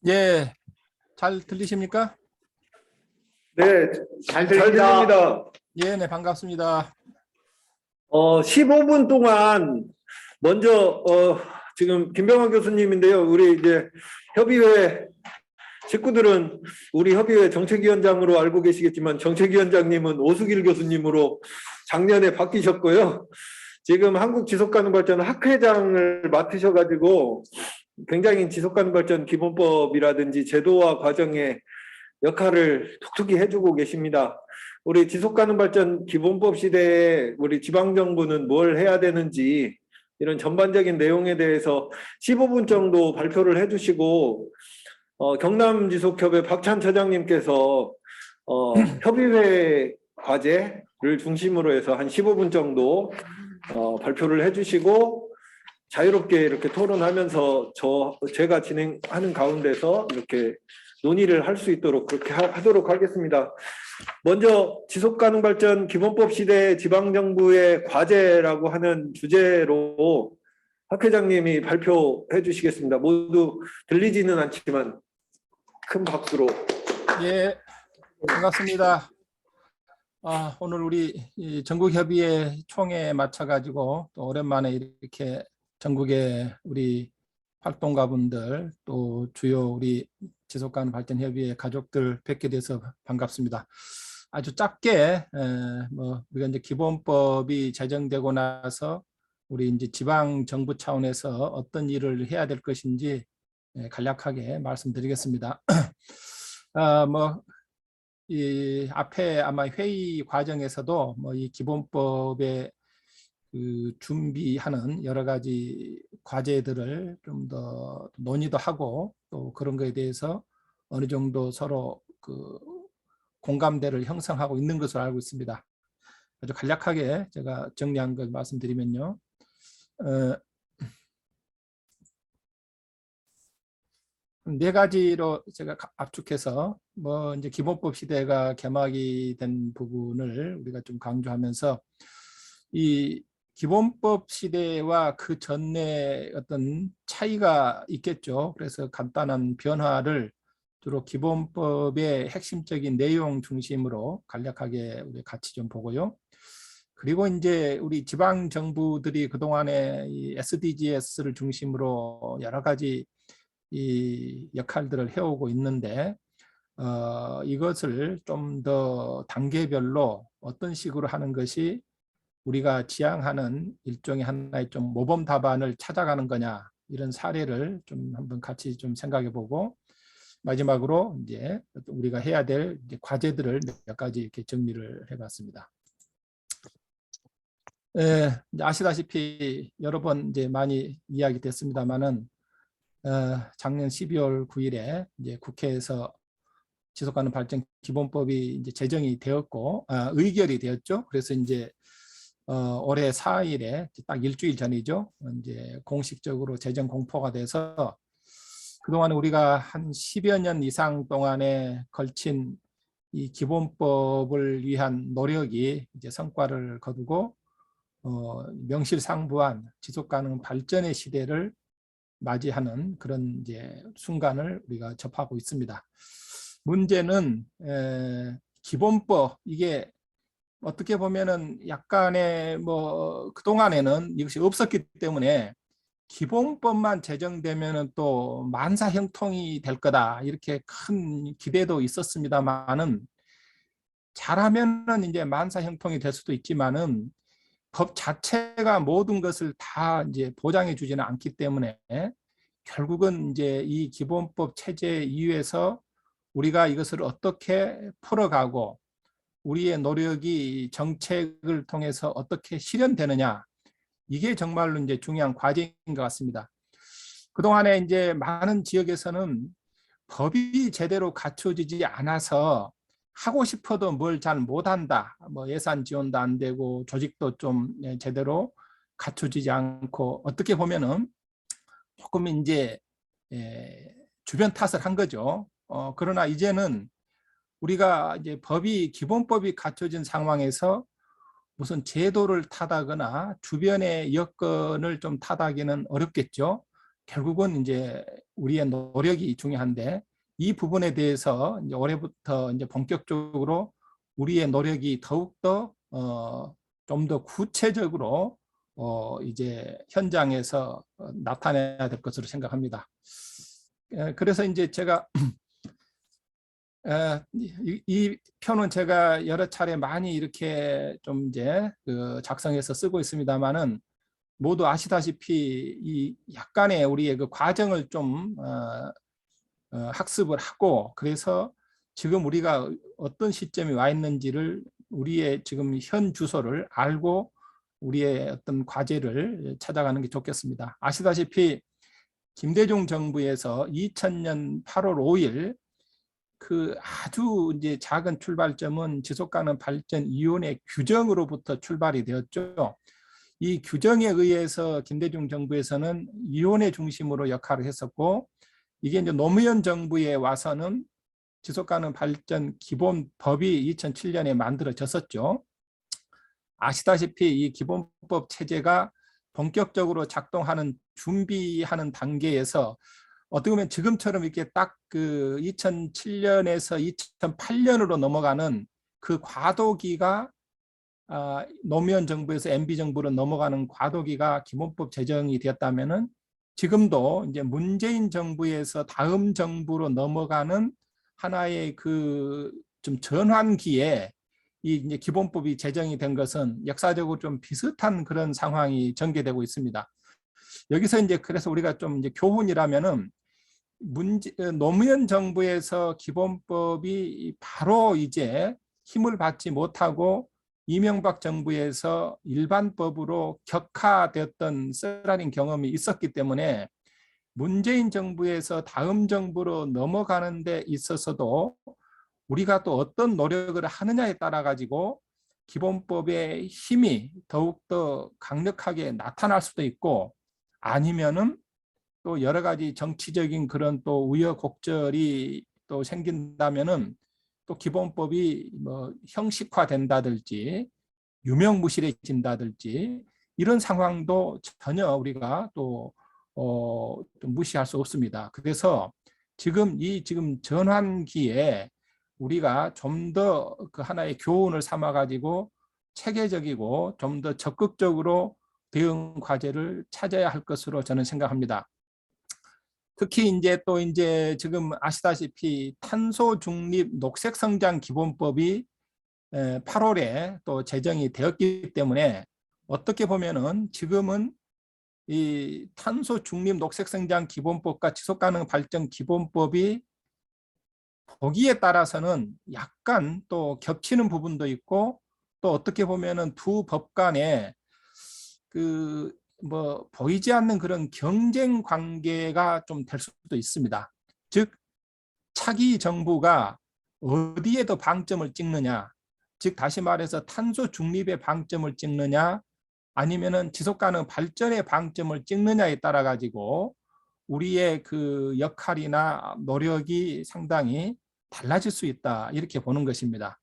예, 잘 들리십니까? 네, 잘 잘 들립니다. 들립니다. 예, 네, 반갑습니다. 15분 동안 먼저 지금 김병환 교수님인데요. 우리 이제 협의회 식구들은 우리 협의회 정책위원장으로 알고 계시겠지만 정책위원장님은 오수길 교수님으로 작년에 바뀌셨고요. 지금 한국지속가능발전 학회장을 맡으셔가지고 굉장히 지속가능발전 기본법이라든지 제도화 과정에 역할을 톡톡히 해주고 계십니다. 우리 지속가능발전 기본법 시대에 우리 지방정부는 뭘 해야 되는지 이런 전반적인 내용에 대해서 15분 정도 발표를 해주시고 경남지속협회 박찬 처장님께서 협의회 과제를 중심으로 해서 한 15분 정도 발표를 해주시고 자유롭게 이렇게 토론하면서 제가 진행하는 가운데서 이렇게 논의를 할 수 있도록 그렇게 하도록 하겠습니다. 먼저 지속가능발전 기본법 시대 지방정부의 과제라고 하는 주제로 학 회장님이 발표해 주시겠습니다. 모두 들리지는 않지만 큰 박수로. 예, 반갑습니다. 오늘 우리 전국협의회 총회에 맞춰가지고 또 오랜만에 이렇게 전국의 우리 활동가분들 또 주요 우리 지속가능발전협의회 가족들 뵙게 돼서 반갑습니다. 아주 짧게 우리가 이제 기본법이 제정되고 나서 우리 이제 지방 정부 차원에서 어떤 일을 해야 될 것인지 간략하게 말씀드리겠습니다. 이 앞에 아마 회의 과정에서도 이 기본법에 준비하는 여러 가지 과제들을 좀 더 논의도 하고 또 그런 거에 대해서 어느 정도 서로 공감대를 형성하고 있는 것으로 알고 있습니다. 아주 간략하게 제가 정리한 걸 말씀드리면요. 네 가지로 제가 압축해서 이제 기본법 시대가 개막이 된 부분을 우리가 좀 강조하면서 이 기본법 시대와 그 전에 어떤 차이가 있겠죠. 그래서 간단한 변화를 주로 기본법의 핵심적인 내용 중심으로 간략하게 우리 같이 좀 보고요. 그리고 이제 우리 지방 정부들이 그동안에 이 SDGs를 중심으로 여러 가지 이 역할들을 해오고 있는데 이것을 좀 더 단계별로 어떤 식으로 하는 것이 우리가 지향하는 일종의 하나의 좀 모범 답안을 찾아가는 거냐 이런 사례를 좀 한번 같이 좀 생각해 보고 마지막으로 이제 우리가 해야 될 이제 과제들을 몇 가지 이렇게 정리를 해봤습니다. 이제 아시다시피 여러 번 이제 많이 이야기 됐습니다만은 작년 12월 9일에 이제 국회에서 지속가능발전 기본법이 이제 제정이 되었고 의결이 되었죠. 그래서 이제 올해 4일에 딱 일주일 전이죠. 이제 공식적으로 제정 공포가 돼서 그동안 우리가 한 10여 년 이상 동안에 걸친 이 기본법을 위한 노력이 이제 성과를 거두고 명실상부한 지속가능 발전의 시대를 맞이하는 그런 이제 순간을 우리가 접하고 있습니다. 문제는 기본법 이게 어떻게 보면은 약간의 그동안에는 이것이 없었기 때문에 기본법만 제정되면은 또 만사형통이 될 거다 이렇게 큰 기대도 있었습니다만은 잘하면은 이제 만사형통이 될 수도 있지만은 법 자체가 모든 것을 다 이제 보장해 주지는 않기 때문에 결국은 이제 이 기본법 체제 이후에서 우리가 이것을 어떻게 풀어가고 우리의 노력이 정책을 통해서 어떻게 실현되느냐 이게 정말로 이제 중요한 과제인 것 같습니다. 그동안에 이제 많은 지역에서는 법이 제대로 갖춰지지 않아서 하고 싶어도 뭘 잘 못한다. 예산 지원도 안 되고 조직도 좀 제대로 갖춰지지 않고 어떻게 보면은 조금 이제 주변 탓을 한 거죠. 그러나 이제는 우리가 이제 기본법이 갖춰진 상황에서 무슨 제도를 타다거나 주변의 여건을 좀 타다기는 어렵겠죠. 결국은 이제 우리의 노력이 중요한데 이 부분에 대해서 이제 올해부터 이제 본격적으로 우리의 노력이 더욱더 좀 더 구체적으로 이제 현장에서 나타내야 될 것으로 생각합니다. 그래서 이제 제가 이 표는 제가 여러 차례 많이 이렇게 좀 이제 작성해서 쓰고 있습니다만은 모두 아시다시피 이 약간의 우리의 그 과정을 좀 학습을 하고 그래서 지금 우리가 어떤 시점에 와 있는지를 우리의 지금 현 주소를 알고 우리의 어떤 과제를 찾아가는 게 좋겠습니다. 아시다시피 김대중 정부에서 2000년 8월 5일 그 아주 이제 작은 출발점은 지속가능 발전위원회 규정으로부터 출발이 되었죠. 이 규정에 의해서 김대중 정부에서는 위원회 중심으로 역할을 했었고 이게 이제 노무현 정부에 와서는 지속가능 발전 기본법이 2007년에 만들어졌었죠. 아시다시피 이 기본법 체제가 본격적으로 작동하는 준비하는 단계에서 어떻게 보면 지금처럼 이렇게 딱 그 2007년에서 2008년으로 넘어가는 그 과도기가 노무현 정부에서 MB 정부로 넘어가는 과도기가 기본법 제정이 되었다면은 지금도 이제 문재인 정부에서 다음 정부로 넘어가는 하나의 그 좀 전환기에 이 이제 기본법이 제정이 된 것은 역사적으로 좀 비슷한 그런 상황이 전개되고 있습니다. 여기서 이제 그래서 우리가 좀 이제 교훈이라면은 노무현 정부에서 기본법이 바로 이제 힘을 받지 못하고 이명박 정부에서 일반법으로 격화되었던 쓰라린 경험이 있었기 때문에 문재인 정부에서 다음 정부로 넘어가는 데 있어서도 우리가 또 어떤 노력을 하느냐에 따라 가지고 기본법의 힘이 더욱더 강력하게 나타날 수도 있고 아니면은 또 여러 가지 정치적인 그런 또 우여곡절이 또 생긴다면은 또 기본법이 뭐 형식화된다든지 유명무실해진다든지 이런 상황도 전혀 우리가 또 좀 무시할 수 없습니다. 그래서 지금 전환기에 우리가 좀 더 그 하나의 교훈을 삼아 가지고 체계적이고 좀 더 적극적으로 대응 과제를 찾아야 할 것으로 저는 생각합니다. 특히 이제 또 이제 지금 아시다시피 탄소 중립 녹색 성장 기본법이 8월에 또 제정이 되었기 때문에 어떻게 보면은 지금은 이 탄소 중립 녹색 성장 기본법과 지속 가능 발전 기본법이 보기에 따라서는 약간 또 겹치는 부분도 있고 또 어떻게 보면은 두 법 간에 그 뭐 보이지 않는 그런 경쟁 관계가 좀 될 수도 있습니다. 즉 차기 정부가 어디에 더 방점을 찍느냐, 즉 다시 말해서 탄소 중립의 방점을 찍느냐 아니면은 지속 가능 발전의 방점을 찍느냐에 따라 가지고 우리의 그 역할이나 노력이 상당히 달라질 수 있다 이렇게 보는 것입니다.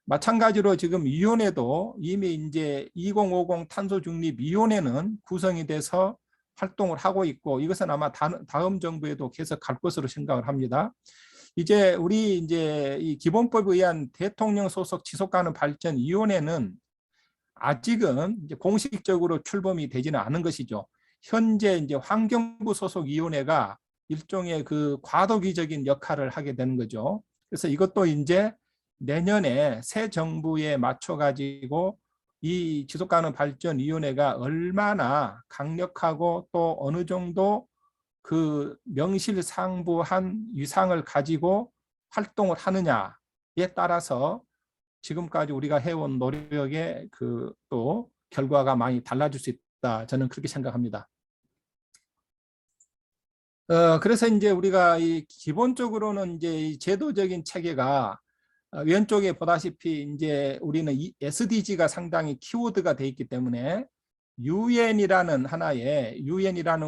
마찬가지로 지금 위원회도 이미 이제 2050 탄소 중립 위원회는 구성이 돼서 활동을 하고 있고 이것은 아마 다음 정부에도 계속 갈 것으로 생각을 합니다. 이제 우리 이제 이 기본법에 의한 대통령 소속 지속 가능 발전 위원회는 아직은 이제 공식적으로 출범이 되지는 않은 것이죠. 현재 이제 환경부 소속 위원회가 일종의 그 과도기적인 역할을 하게 되는 거죠. 그래서 이것도 이제 내년에 새 정부에 맞춰 가지고 이 지속가능 발전위원회가 얼마나 강력하고 또 어느 정도 그 명실상부한 위상을 가지고 활동을 하느냐에 따라서 지금까지 우리가 해온 노력의 그 또 결과가 많이 달라질 수 있다. 저는 그렇게 생각합니다. 그래서 이제 우리가 이 기본적으로는 이제 이 제도적인 체계가 왼쪽에 보다시피 이제 우리는 이 SDG가 상당히 키워드가 돼 있기 때문에 유엔이라는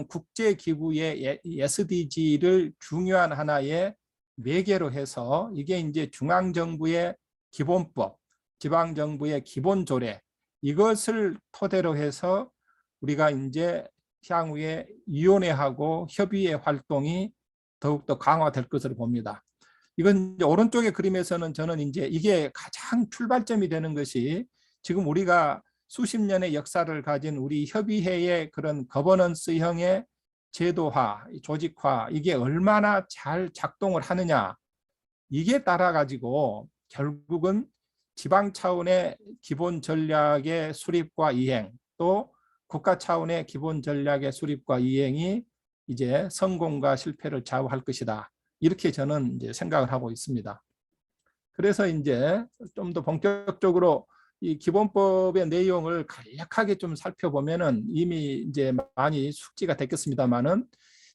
국제 기구의 SDG를 중요한 하나의 매개로 해서 이게 이제 중앙 정부의 기본법, 지방 정부의 기본 조례 이것을 토대로 해서 우리가 이제 향후에 위원회하고 협의회 활동이 더욱더 강화될 것으로 봅니다. 이건 이제 오른쪽의 그림에서는 저는 이제 이게 가장 출발점이 되는 것이 지금 우리가 수십 년의 역사를 가진 우리 협의회의 그런 거버넌스형의 제도화, 조직화, 이게 얼마나 잘 작동을 하느냐, 이게 따라 가지고 결국은 지방 차원의 기본 전략의 수립과 이행, 또 국가 차원의 기본 전략의 수립과 이행이 이제 성공과 실패를 좌우할 것이다. 이렇게 저는 이제 생각을 하고 있습니다. 그래서 이제 좀 더 본격적으로 이 기본법의 내용을 간략하게 좀 살펴보면은 이미 이제 많이 숙지가 됐겠습니다만은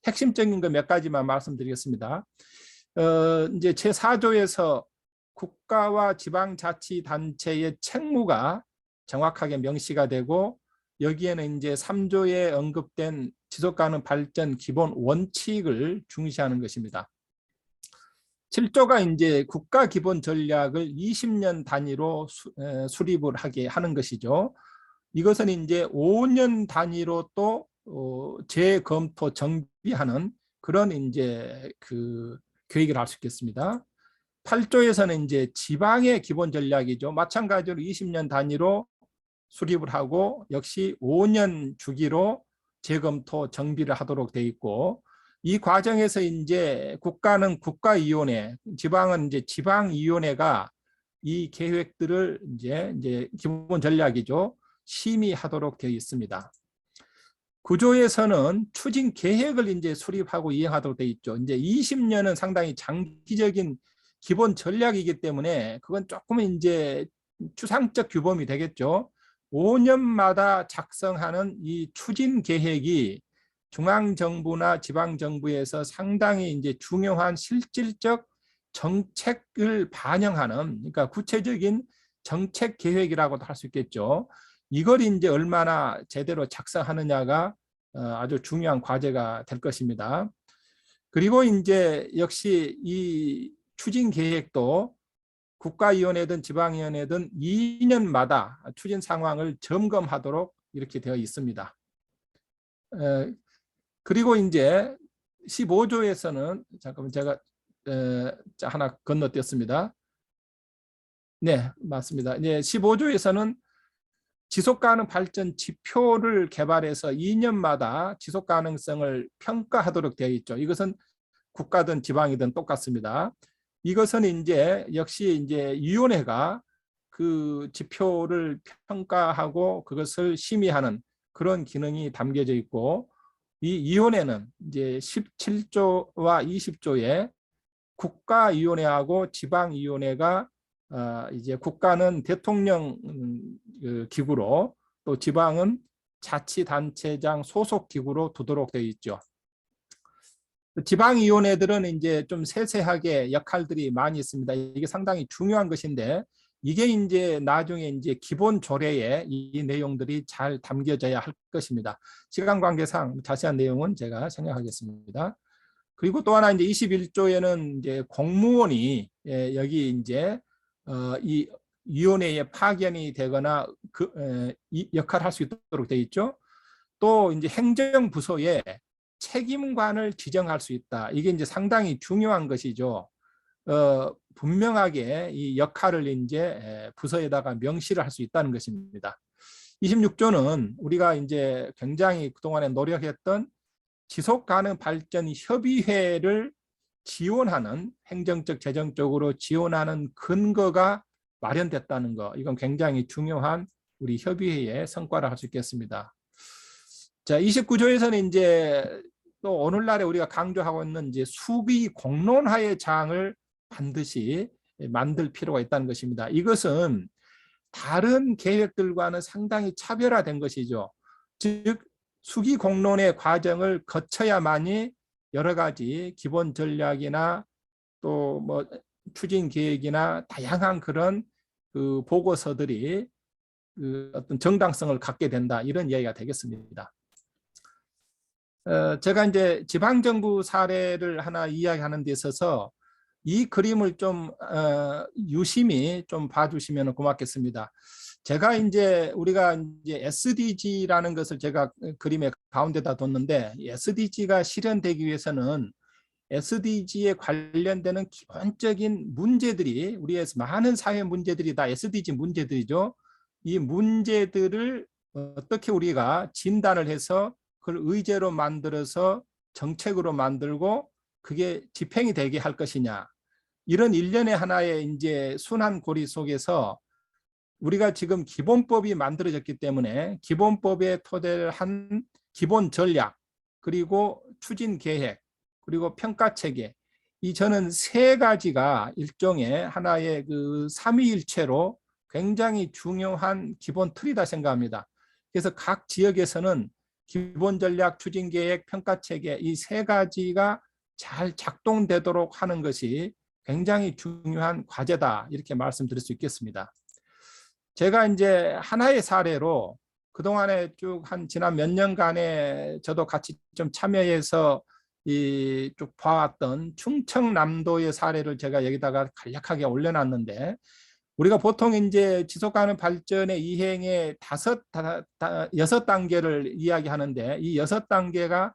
핵심적인 거 몇 가지만 말씀드리겠습니다. 이제 제4조에서 국가와 지방자치단체의 책무가 정확하게 명시가 되고, 여기에는 이제 3조에 언급된 지속가능 발전 기본 원칙을 중시하는 것입니다. 7조가 이제 국가 기본 전략을 20년 단위로 수립을 하게 하는 것이죠. 이것은 이제 5년 단위로 또 재검토 정비하는 그런 이제 그 계획을 할 수 있겠습니다. 8조에서는 이제 지방의 기본 전략이죠. 마찬가지로 20년 단위로 수립을 하고 역시 5년 주기로 재검토 정비를 하도록 돼 있고, 이 과정에서 이제 국가는 국가위원회, 지방은 이제 지방위원회가 이 계획들을 이제 기본 전략이죠, 심의하도록 되어 있습니다. 9조에서는 추진 계획을 이제 수립하고 이행하도록 되어 있죠. 이제 20년은 상당히 장기적인 기본 전략이기 때문에 그건 조금 이제 추상적 규범이 되겠죠. 5년마다 작성하는 이 추진 계획이 중앙정부나 지방정부에서 상당히 이제 중요한 실질적 정책을 반영하는, 그러니까 구체적인 정책 계획이라고도 할 수 있겠죠. 이걸 이제 얼마나 제대로 작성하느냐가 아주 중요한 과제가 될 것입니다. 그리고 이제 역시 이 추진 계획도 국가위원회든 지방위원회든 2년마다 추진 상황을 점검하도록 이렇게 되어 있습니다. 그리고 이제 15조에서는 잠깐만 제가 하나 건너뛰었습니다. 네, 맞습니다. 이제 15조에서는 지속가능 발전 지표를 개발해서 2년마다 지속가능성을 평가하도록 되어 있죠. 이것은 국가든 지방이든 똑같습니다. 이것은 이제 역시 이제 위원회가 그 지표를 평가하고 그것을 심의하는 그런 기능이 담겨져 있고, 이 위원회는 이제 17조와 20조에 국가위원회하고 지방위원회가 이제 국가는 대통령 기구로, 또 지방은 자치단체장 소속 기구로 두도록 되어 있죠. 지방위원회들은 이제 좀 세세하게 역할들이 많이 있습니다. 이게 상당히 중요한 것인데, 이게 이제 나중에 이제 기본 조례에 이 내용들이 잘 담겨져야 할 것입니다. 시간 관계상 자세한 내용은 제가 생략하겠습니다. 그리고 또 하나 이제 21조에는 이제 공무원이 여기 이제 이 위원회에 파견이 되거나 이 역할을 할 수 있도록 되어 있죠. 또 이제 행정부서에 책임관을 지정할 수 있다. 이게 이제 상당히 중요한 것이죠. 분명하게 이 역할을 이제 부서에다가 명시를 할 수 있다는 것입니다. 26조는 우리가 이제 굉장히 그동안에 노력했던 지속가능 발전 협의회를 지원하는, 행정적 재정적으로 지원하는 근거가 마련됐다는 거, 이건 굉장히 중요한 우리 협의회의 성과를 할 수 있겠습니다. 자, 29조에서는 이제 또 오늘날에 우리가 강조하고 있는 이제 수비 공론화의 장을 반드시 만들 필요가 있다는 것입니다. 이것은 다른 계획들과는 상당히 차별화된 것이죠. 즉 수기 공론의 과정을 거쳐야만이 여러 가지 기본 전략이나 또 뭐 추진 계획이나 다양한 그런 그 보고서들이 그 어떤 정당성을 갖게 된다, 이런 이야기가 되겠습니다. 제가 이제 지방정부 사례를 하나 이야기하는 데 있어서 이 그림을 좀 유심히 좀 봐주시면 고맙겠습니다. 제가 이제 우리가 이제 SDG라는 것을 제가 그림의 가운데다 뒀는데, SDG가 실현되기 위해서는 SDG에 관련되는 기본적인 문제들이, 우리의 많은 사회 문제들이 다 SDG 문제들이죠. 이 문제들을 어떻게 우리가 진단을 해서 그걸 의제로 만들어서 정책으로 만들고 그게 집행이 되게 할 것이냐. 이런 일련의 하나의 이제 순환 고리 속에서 우리가 지금 기본법이 만들어졌기 때문에 기본법에 토대를 한 기본 전략, 그리고 추진 계획, 그리고 평가 체계, 이 저는 세 가지가 일종의 하나의 그 삼위일체로 굉장히 중요한 기본 틀이다 생각합니다. 그래서 각 지역에서는 기본 전략, 추진 계획, 평가 체계, 이 세 가지가 잘 작동되도록 하는 것이 굉장히 중요한 과제다, 이렇게 말씀드릴 수 있겠습니다. 제가 이제 하나의 사례로 그동안에 쭉 한 지난 몇 년간에 저도 같이 좀 참여해서 이 쭉 봐왔던 충청남도의 사례를 제가 여기다가 간략하게 올려놨는데, 우리가 보통 이제 지속가능 발전의 이행의 여섯 단계를 이야기하는데, 이 여섯 단계가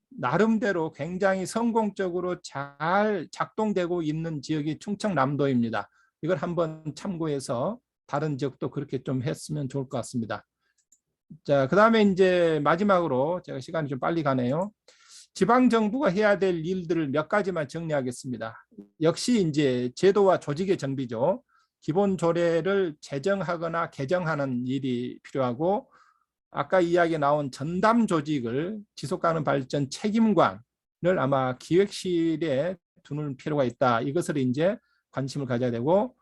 나름대로 굉장히 성공적으로 잘 작동되고 있는 지역이 충청남도입니다. 이걸 한번 참고해서 다른 지역도 그렇게 좀 했으면 좋을 것 같습니다. 자, 그다음에 이제 마지막으로, 제가 시간이 좀 빨리 가네요. 지방 정부가 해야 될 일들을 몇 가지만 정리하겠습니다. 역시 이제 제도와 조직의 정비죠. 기본 조례를 제정하거나 개정하는 일이 필요하고, 아까 이야기 나온 전담 조직을 지속가능 발전 책임관을 아마 기획실에 두는 필요가 있다. 이것을 이제 관심을 가져야 되고,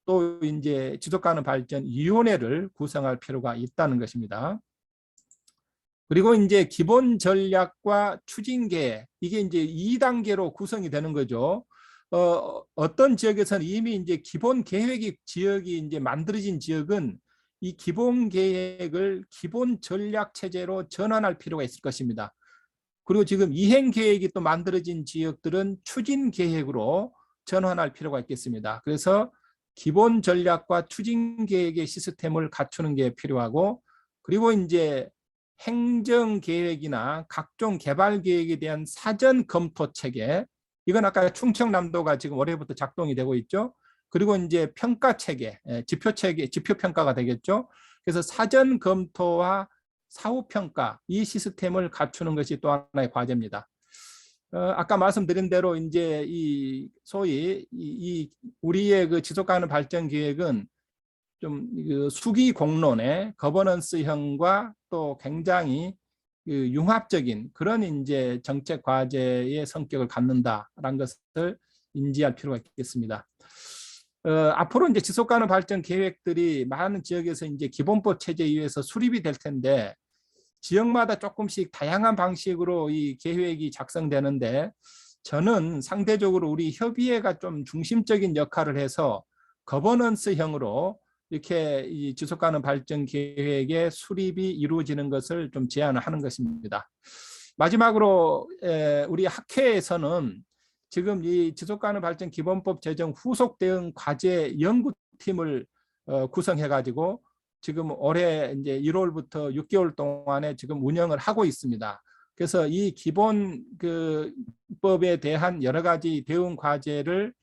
또 이제 지속가능 발전 위원회를 구성할 필요가 있다는 것입니다. 그리고 이제 기본 전략과 추진 계획, 이게 이제 2단계로 구성이 되는 거죠. 어떤 지역에서는 이미 이제 기본 계획이 지역이 이제 만들어진 지역은 이 기본 계획을 기본 전략 체제로 전환할 필요가 있을 것입니다. 그리고 지금 이행 계획이 또 만들어진 지역들은 추진 계획으로 전환할 필요가 있겠습니다. 그래서 기본 전략과 추진 계획의 시스템을 갖추는 게 필요하고, 그리고 이제 행정 계획이나 각종 개발 계획에 대한 사전 검토 체계, 이건 아까 충청남도가 지금 올해부터 작동이 되고 있죠. 그리고 이제 평가 체계, 지표 체계, 지표 평가가 되겠죠. 그래서 사전 검토와 사후 평가, 이 시스템을 갖추는 것이 또 하나의 과제입니다. 아까 말씀드린 대로 이제 이 소위 우리의 그 지속가능 발전 계획은 좀 그 수기 공론의 거버넌스형과 또 굉장히 그 융합적인 그런 이제 정책 과제의 성격을 갖는다라는 것을 인지할 필요가 있겠습니다. 앞으로 이제 지속가능 발전 계획들이 많은 지역에서 이제 기본법 체제에 의해서 수립이 될 텐데, 지역마다 조금씩 다양한 방식으로 이 계획이 작성되는데, 저는 상대적으로 우리 협의회가 좀 중심적인 역할을 해서 거버넌스형으로 이렇게 이 지속가능 발전 계획의 수립이 이루어지는 것을 좀 제안을 하는 것입니다. 마지막으로 우리 학회에서는 지금 이 지속가능 발전 기본법 제정 후속 대응 과제 연구팀을 구성해 가지고 지금 올해 이제 1월부터 6개월 동안에 지금 운영을 하고 있습니다. 그래서 이 기본 그 법에 대한 여러 가지 대응 과제를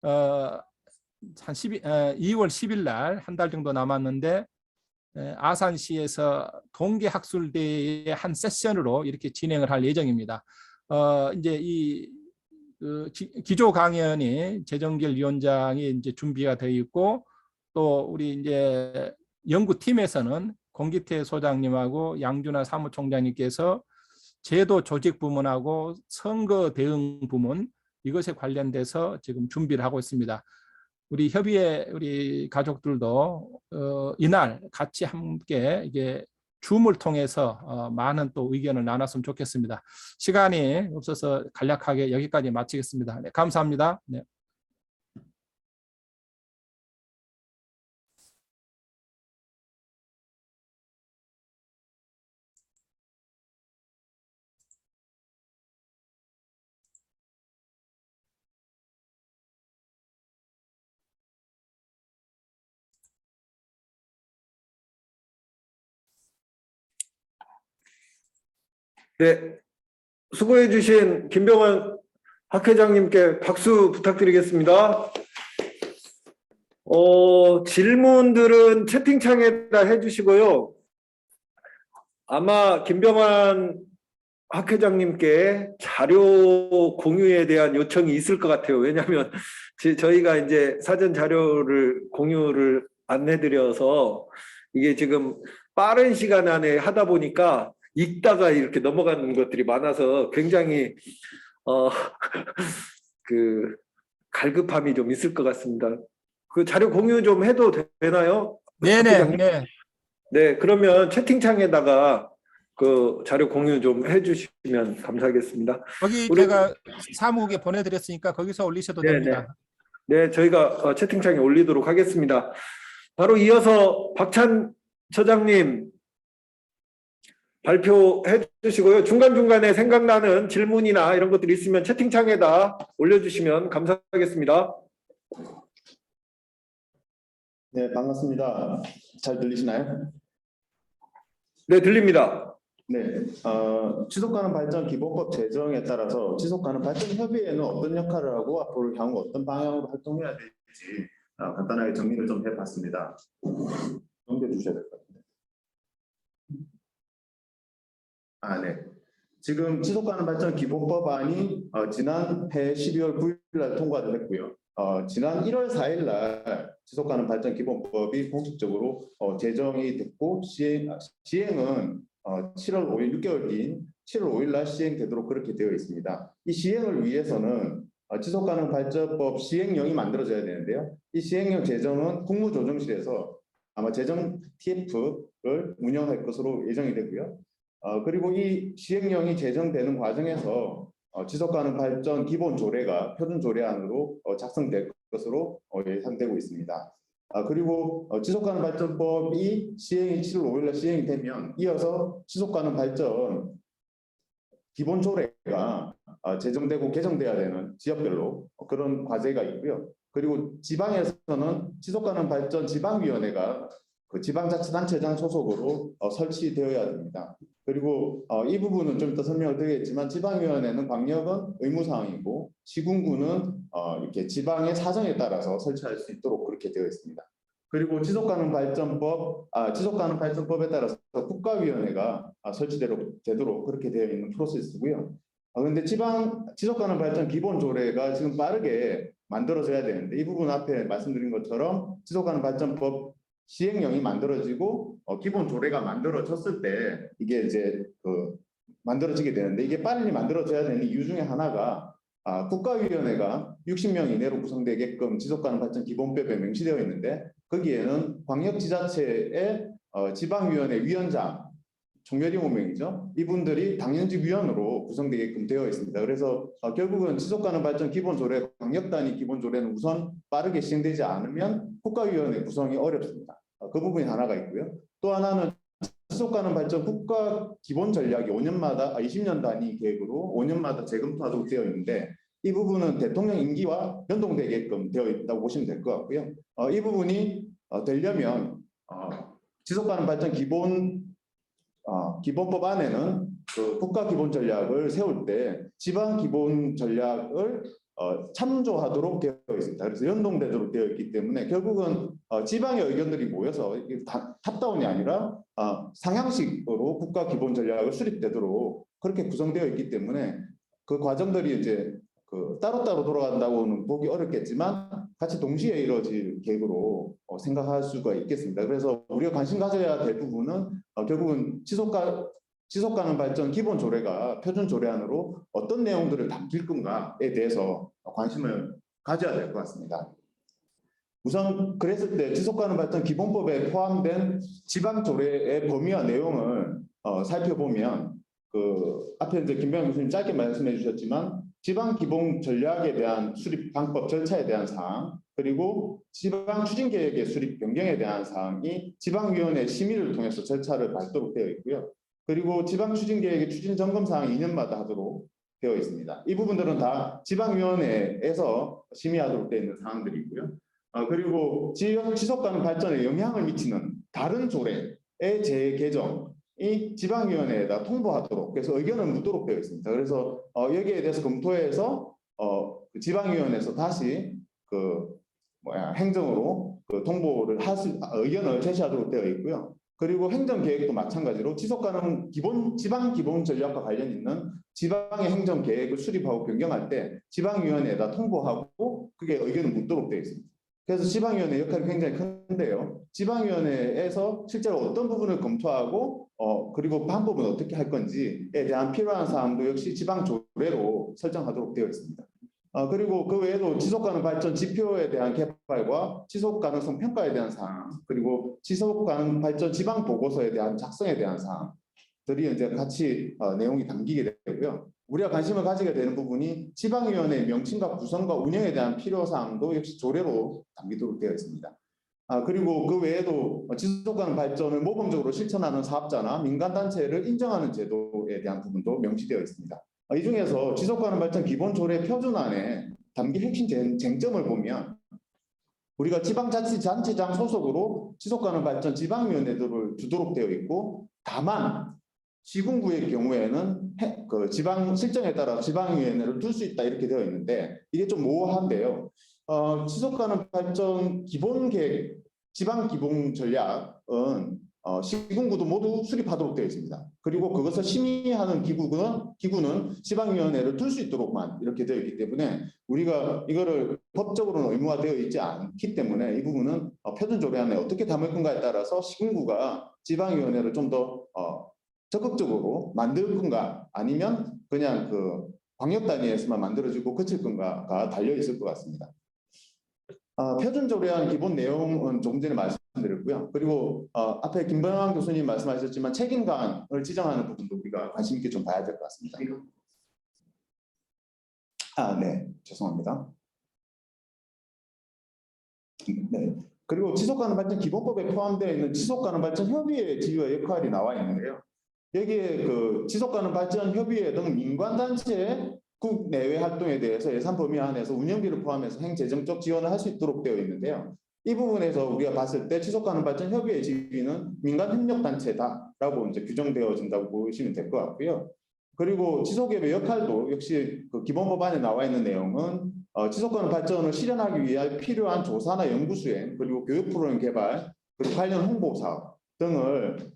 한 2월 10일 날 한 달 정도 남았는데, 아산시에서 동계학술대의 한 세션으로 이렇게 진행을 할 예정입니다. 이제 그 기조 강연이 재정결 위원장이 이제 준비가 되어 있고, 또 우리 이제 연구팀에서는 공기태 소장님하고 양준하 사무총장님께서 제도 조직 부문하고 선거 대응 부문, 이것에 관련돼서 지금 준비를 하고 있습니다. 우리 협의회 우리 가족들도 이날 같이 함께 이게 줌을 통해서 많은 또 의견을 나눴으면 좋겠습니다. 시간이 없어서 간략하게 여기까지 마치겠습니다. 네, 감사합니다. 네. 네, 수고해 주신 김병환 학회장님께 박수 부탁드리겠습니다. 질문들은 채팅창에다 해주시고요. 아마 김병환 학회장님께 자료 공유에 대한 요청이 있을 것 같아요. 왜냐하면 저희가 이제 사전 자료를 공유를 안 해드려서 이게 지금 빠른 시간 안에 하다 보니까 읽다가 이렇게 넘어가는 것들이 많아서 굉장히 그 갈급함이 좀 있을 것 같습니다. 그 자료 공유 좀 해도 되나요? 네네. 학회장님? 네. 네, 그러면 채팅창에다가 그 자료 공유 좀 해주시면 감사하겠습니다. 거기 우리 제가 사무국에 보내드렸으니까 거기서 올리셔도 네네. 됩니다. 네, 저희가 채팅창에 올리도록 하겠습니다. 바로 이어서 박찬 처장님 발표해 주시고요. 중간중간에 생각나는 질문이나 이런 것들이 있으면 채팅창에다 올려주시면 감사하겠습니다. 네, 반갑습니다. 잘 들리시나요? 네, 들립니다. 네, 지속가능 발전 기본법 제정에 따라서 지속가능 발전 협의회는 어떤 역할을 하고 앞으로 향후 어떤 방향으로 활동해야 될지 간단하게 정리를 좀 해봤습니다. 넘겨주셔야 될 것 같은데. 네. 지금 지속가능 발전 기본법안이 지난해 12월 9일 날 통과를 했고요. 지난 1월 4일 날 지속가능 발전 기본법이 공식적으로 제정이 됐고 시행은 7월 5일 6개월 뒤인 7월 5일 날 시행되도록 그렇게 되어 있습니다. 이 시행을 위해서는 지속가능 발전법 시행령이 만들어져야 되는데요. 이 시행령 제정은 국무조정실에서 아마 제정 TF를 운영할 것으로 예정이 되고요. 그리고 이 시행령이 제정되는 과정에서 지속가능 발전 기본 조례가 표준 조례안으로 작성될 것으로 예상되고 있습니다. 그리고 지속가능 발전법이 시행이 7월 5일날 시행이 되면 이어서 지속가능 발전 기본 조례가 제정되고 개정돼야 되는 지역별로 그런 과제가 있고요. 그리고 지방에서는 지속가능 발전 지방위원회가 그 지방자치단체장 소속으로 설치되어야 됩니다. 그리고 이 부분은 좀 이따 설명을 드리겠지만 지방위원회는 광역은 의무사항이고 시군구는 이렇게 지방의 사정에 따라서 설치할 수 있도록 그렇게 되어 있습니다. 그리고 지속가능 발전법에 따라서 국가위원회가 설치되도록 그렇게 되어 있는 프로세스고요. 그런데 지속가능 발전 기본 조례가 지금 빠르게 만들어져야 되는데 이 부분 앞에 말씀드린 것처럼 지속가능 발전법 시행령이 만들어지고 기본 조례가 만들어졌을 때 이게 이제 만들어지게 되는데 이게 빨리 만들어져야 되는 이유 중에 하나가 국가위원회가 60명 이내로 구성되게끔 지속가능 발전 기본법에 명시되어 있는데 거기에는 광역지자체의 지방위원회 위원장 총멸이 5명이죠. 이분들이 당연직 위원으로 구성되게끔 되어 있습니다. 그래서 결국은 지속가능 발전 기본조례, 광역단위 기본조례는 우선 빠르게 시행되지 않으면 국가위원회 구성이 어렵습니다. 그 부분이 하나가 있고요. 또 하나는 지속가능 발전 국가 기본 전략이 20년 단위 계획으로 5년마다 재검토하도록 되어 있는데 이 부분은 대통령 임기와 연동되게끔 되어 있다고 보시면 될 것 같고요. 이 부분이 되려면 지속가능 발전 기본법 안에는 그 국가 기본 전략을 세울 때 지방 기본 전략을 참조하도록 되어 있습니다. 그래서 연동되도록 되어 있기 때문에 결국은 지방의 의견들이 모여서 탑다운이 아니라 상향식으로 국가 기본 전략을 수립되도록 그렇게 구성되어 있기 때문에 그 과정들이 이제 따로따로 돌아간다고는 보기 어렵겠지만 같이 동시에 이루어질 계획으로 생각할 수가 있겠습니다. 그래서 우리가 관심 가져야 될 부분은 결국은 지속가능 발전 기본 조례가 표준 조례안으로 어떤 내용들을 담길 건가에 대해서 관심을 가져야 될 것 같습니다. 우선 그랬을 때 지속가능 발전 기본법에 포함된 지방 조례의 범위와 내용을 살펴보면 앞에 이제 김병환 교수님 짧게 말씀해 주셨지만 지방 기본 전략에 대한 수립 방법 절차에 대한 사항 그리고 지방 추진 계획의 수립 변경에 대한 사항이 지방위원회 심의를 통해서 절차를 밟도록 되어 있고요. 그리고 지방 추진 계획의 추진 점검 사항 2년마다 하도록 되어 있습니다. 이 부분들은 다 지방위원회에서 심의하도록 되어 있는 사항들이고요. 그리고 지속 가능 발전에 영향을 미치는 다른 조례의 재개정 이 지방위원회에다 통보하도록 그래서 의견을 묻도록 되어 있습니다. 그래서 여기에 대해서 검토해서 그 지방위원회에서 다시 행정으로 통보를 의견을 제시하도록 되어 있고요. 그리고 행정계획도 마찬가지로 지속가능 지방 기본 전략과 관련 있는 지방의 행정계획을 수립하고 변경할 때 지방위원회에다 통보하고 그게 의견을 묻도록 되어 있습니다. 그래서 지방위원회 역할이 굉장히 큰데요. 지방위원회에서 실제로 어떤 부분을 검토하고 그리고 방법은 어떻게 할 건지에 대한 필요한 사항도 역시 지방조례로 설정하도록 되어 있습니다. 그리고 그 외에도 지속가능 발전 지표에 대한 개발과 지속가능성 평가에 대한 사항, 그리고 지속가능 발전 지방 보고서에 대한 작성에 대한 사항들이 이제 같이 내용이 담기게 되고요. 우리가 관심을 가지게 되는 부분이 지방위원회 명칭과 구성과 운영에 대한 필요사항도 역시 조례로 담기도록 되어 있습니다. 그리고 그 외에도 지속가능 발전을 모범적으로 실천하는 사업자나 민간단체를 인정하는 제도에 대한 부분도 명시되어 있습니다. 이 중에서 지속가능 발전 기본조례 표준안에 담긴 핵심 쟁점을 보면 우리가 지방자치단체장 소속으로 지속가능 발전 지방위원회들을 두도록 되어 있고 다만 시군구의 경우에는 그 지방 실정에 따라 지방위원회를 둘 수 있다 이렇게 되어 있는데 이게 좀 모호한데요. 지속가능 발전 기본계획 지방 기본 전략은 시군구도 모두 수립하도록 되어 있습니다. 그리고 그것을 심의하는 기구는 지방위원회를 둘 수 있도록만 이렇게 되어 있기 때문에 우리가 이거를 법적으로는 의무화되어 있지 않기 때문에 이 부분은 표준조례안에 어떻게 담을 건가에 따라서 시군구가 지방위원회를 좀 더 적극적으로 만들 건가 아니면 그냥 그 광역 단위에서만 만들어지고 그칠 건가가 달려 있을 것 같습니다. 표준조례안 기본 내용은 조금 전에 말씀드렸고요. 그리고 앞에 김병환 교수님 말씀하셨지만 책임관을 지정하는 부분도 우리가 관심 있게 좀 봐야 될 것 같습니다. 네, 죄송합니다. 네. 그리고 지속가능 발전 기본법에 포함되어 있는 지속가능 발전 협의회 지위와 역할이 나와 있는데요. 여기에 그 지속가능 발전 협의회 등 민관단체의 국내외 활동에 대해서 예산 범위 안에서 운영비를 포함해서 행재정적 지원을 할 수 있도록 되어 있는데요. 이 부분에서 우리가 봤을 때 지속가능 발전 협의회 지위는 민간협력단체다라고 이제 규정되어진다고 보시면 될 것 같고요. 그리고 지속협의 역할도 역시 그 기본법안에 나와 있는 내용은 지속가능 발전을 실현하기 위해 필요한 조사나 연구 수행 그리고 교육 프로그램 개발 그리고 관련 홍보 사업 등을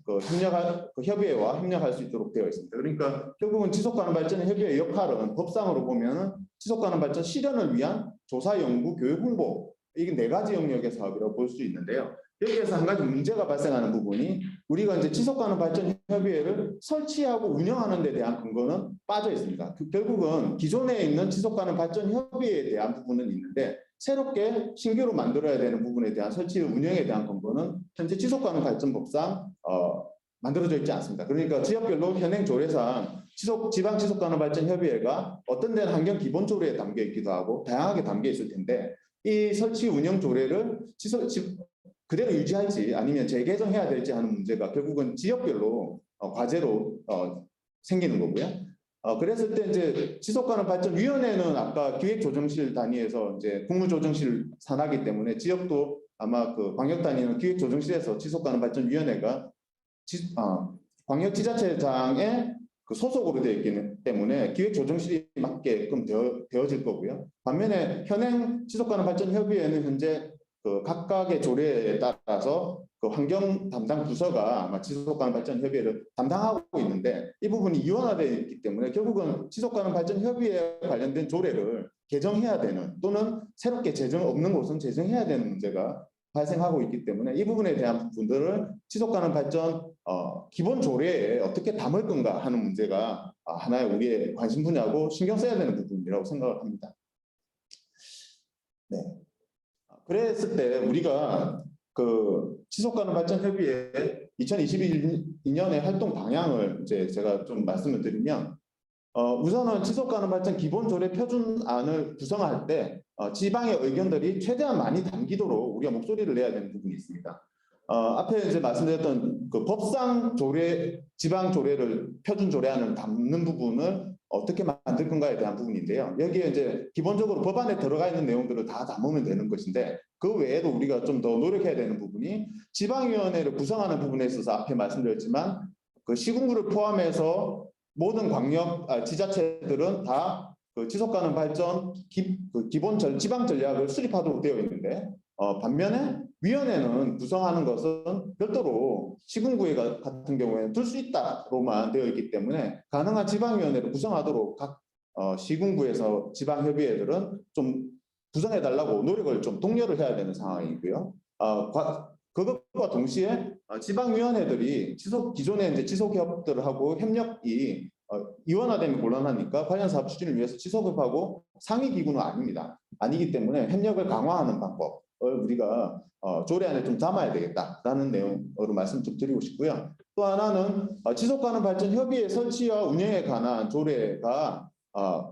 협의회와 협력할 수 있도록 되어 있습니다. 그러니까 결국은 지속가능 발전 협의회 역할은 법상으로 보면은 지속가능 발전 실현을 위한 조사, 연구, 교육, 홍보 이게 4가지 영역의 사업이라고 볼 수 있는데요. 여기에서 한 가지 문제가 발생하는 부분이 우리가 이제 지속가능 발전 협의회를 설치하고 운영하는 데 대한 근거는 빠져 있습니다. 결국은 기존에 있는 지속가능 발전 협의회에 대한 부분은 있는데 새롭게 신규로 만들어야 되는 부분에 대한 설치 운영에 대한 근거는 현재 지속가능 발전법상 만들어져 있지 않습니다. 그러니까 지역별로 현행 조례상 지방 지속가능 발전 협의회가 어떤 데는 환경 기본 조례에 담겨 있기도 하고 다양하게 담겨 있을 텐데 이 설치 운영 조례를 그대로 유지할지 아니면 재개정해야 될지 하는 문제가 결국은 지역별로 과제로 생기는 거고요. 그랬을 때 이제 지속가능 발전위원회는 아까 기획조정실 단위에서 이제 국무조정실 산하기 때문에 지역도 아마 그 광역 단위는 기획조정실에서 지속가능 발전위원회가 광역지자체장의 그 소속으로 되어 있기 때문에 기획조정실이 맞게끔 되어질 거고요. 반면에 현행 지속가능 발전협의회는 현재 그 각각의 조례에 따라서 그 환경 담당 부서가 아마 지속가능 발전 협의회를 담당하고 있는데 이 부분이 이원화되어 있기 때문에 결국은 지속가능 발전 협의회에 관련된 조례를 개정해야 되는 또는 새롭게 없는 곳은 제정해야 되는 문제가 발생하고 있기 때문에 이 부분에 대한 부분들을 지속가능 발전 기본 조례에 어떻게 담을 건가 하는 문제가 하나의 우리의 관심 분야고 신경 써야 되는 부분이라고 생각을 합니다. 네. 그랬을 때 우리가 그 지속가능 발전 협의회 2022년의 활동 방향을 이제 제가 좀 말씀을 드리면 우선은 지속가능 발전 기본 조례 표준안을 구성할 때 지방의 의견들이 최대한 많이 담기도록 우리가 목소리를 내야 되는 부분이 있습니다. 앞에 이제 말씀드렸던 그 법상 조례, 지방 조례를 표준 조례안을 담는 부분을 어떻게 만들 건가에 대한 부분인데요. 여기에 이제 기본적으로 법안에 들어가 있는 내용들을 다 담으면 되는 것인데 그 외에도 우리가 좀 더 노력해야 되는 부분이 지방위원회를 구성하는 부분에 있어서 앞에 말씀드렸지만 그 시군구를 포함해서 모든 지자체들은 다 그 지속 가능 발전 기본 지방 전략을 수립하도록 되어 있는데 반면에 위원회는 구성하는 것은 별도로 시군구에 같은 경우에는 둘 수 있다로만 되어 있기 때문에 가능한 지방위원회를 구성하도록 각 시군구에서 지방협의회들은 좀 구성해달라고 노력을 좀 독려를 해야 되는 상황이고요. 그것과 동시에 지방위원회들이 기존에 이제 지속협들하고 협력이 이원화되면 곤란하니까 관련 사업 추진을 위해서 지속협하고 상위기구는 아니기 때문에 협력을 강화하는 방법을 우리가 조례안에 좀 담아야 되겠다라는 내용으로 말씀 좀 드리고 싶고요. 또 하나는 지속가능 발전 협의회 설치와 운영에 관한 조례가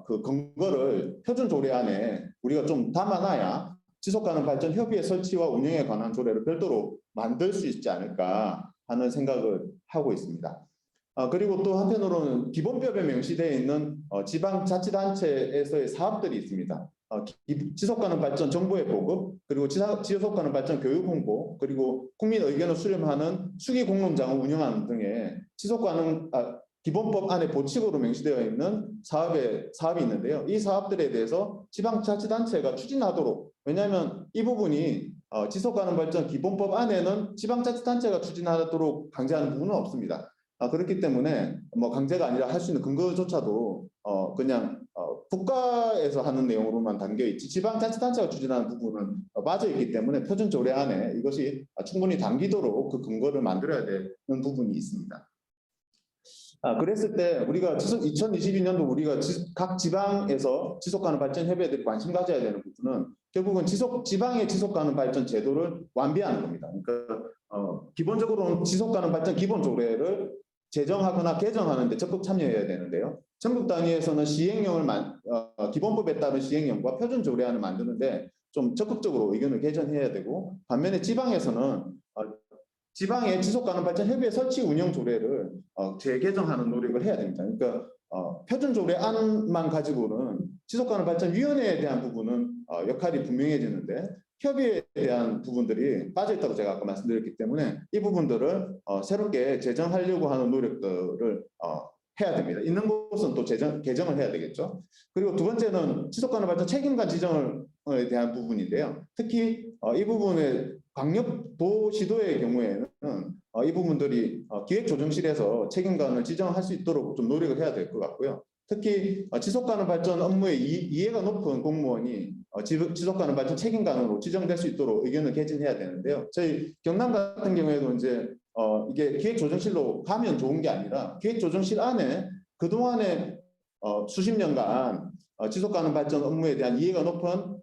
그 근거를 표준 조례안에 우리가 좀 담아놔야 지속가능 발전 협의회 설치와 운영에 관한 조례를 별도로 만들 수 있지 않을까 하는 생각을 하고 있습니다. 그리고 또 한편으로는 기본법에 명시되어 있는 지방자치단체에서의 사업들이 있습니다. 지속가능 발전 정보의 보급, 그리고 지속가능 발전 교육 홍보, 그리고 국민 의견을 수렴하는 수기 공론장을 운영하는 등의 기본법 안에 보칙으로 명시되어 있는 사업이 있는데요. 이 사업들에 대해서 지방자치단체가 추진하도록, 왜냐하면 이 부분이 지속가능 발전 기본법 안에는 지방자치단체가 추진하도록 강제하는 부분은 없습니다. 그렇기 때문에 뭐 강제가 아니라 할 수 있는 근거조차도 그냥 국가에서 하는 내용으로만 담겨 있지 지방자치단체가 추진하는 부분은 빠져 있기 때문에 표준 조례 안에 이것이 충분히 담기도록 그 근거를 만들어야 되는 부분이 있습니다. 그랬을 때 우리가 2022년도 우리가 각 지방에서 지속가능 발전 협의회들이 관심 가져야 되는 부분은 결국은 지방의 지속가능 발전 제도를 완비하는 겁니다. 그러니까 기본적으로는 지속가능 발전 기본 조례를 제정하거나 개정하는 데 적극 참여해야 되는데요. 전국 단위에서는 기본법에 따른 시행령과 표준 조례안을 만드는데 좀 적극적으로 의견을 개진해야 되고, 반면에 지방에서는 지방의 지속가능 발전 협의회 설치 운영 조례를 재개정하는 노력을 해야 됩니다. 그러니까 표준 조례안만 가지고는 지속가능 발전 위원회에 대한 부분은 역할이 분명해지는데 협의회에 대한 부분들이 빠져있다고 제가 아까 말씀드렸기 때문에 이 부분들을 새롭게 제정하려고 하는 노력들을 해야 됩니다. 있는 곳은 또 개정을 해야 되겠죠. 그리고 두 번째는 지속가능 발전 책임관 지정에 대한 부분인데요. 특히 이 부분에 광역도시도의 경우에는 이 부분들이 기획조정실에서 책임관을 지정할 수 있도록 좀 노력을 해야 될 것 같고요. 특히 지속가능 발전 업무에 이해가 높은 공무원이 지속가능 발전 책임관으로 지정될 수 있도록 의견을 개진해야 되는데요. 저희 경남 같은 경우에도 이제 이게 기획조정실로 가면 좋은 게 아니라 기획조정실 안에 그동안에 수십 년간 지속가능 발전 업무에 대한 이해가 높은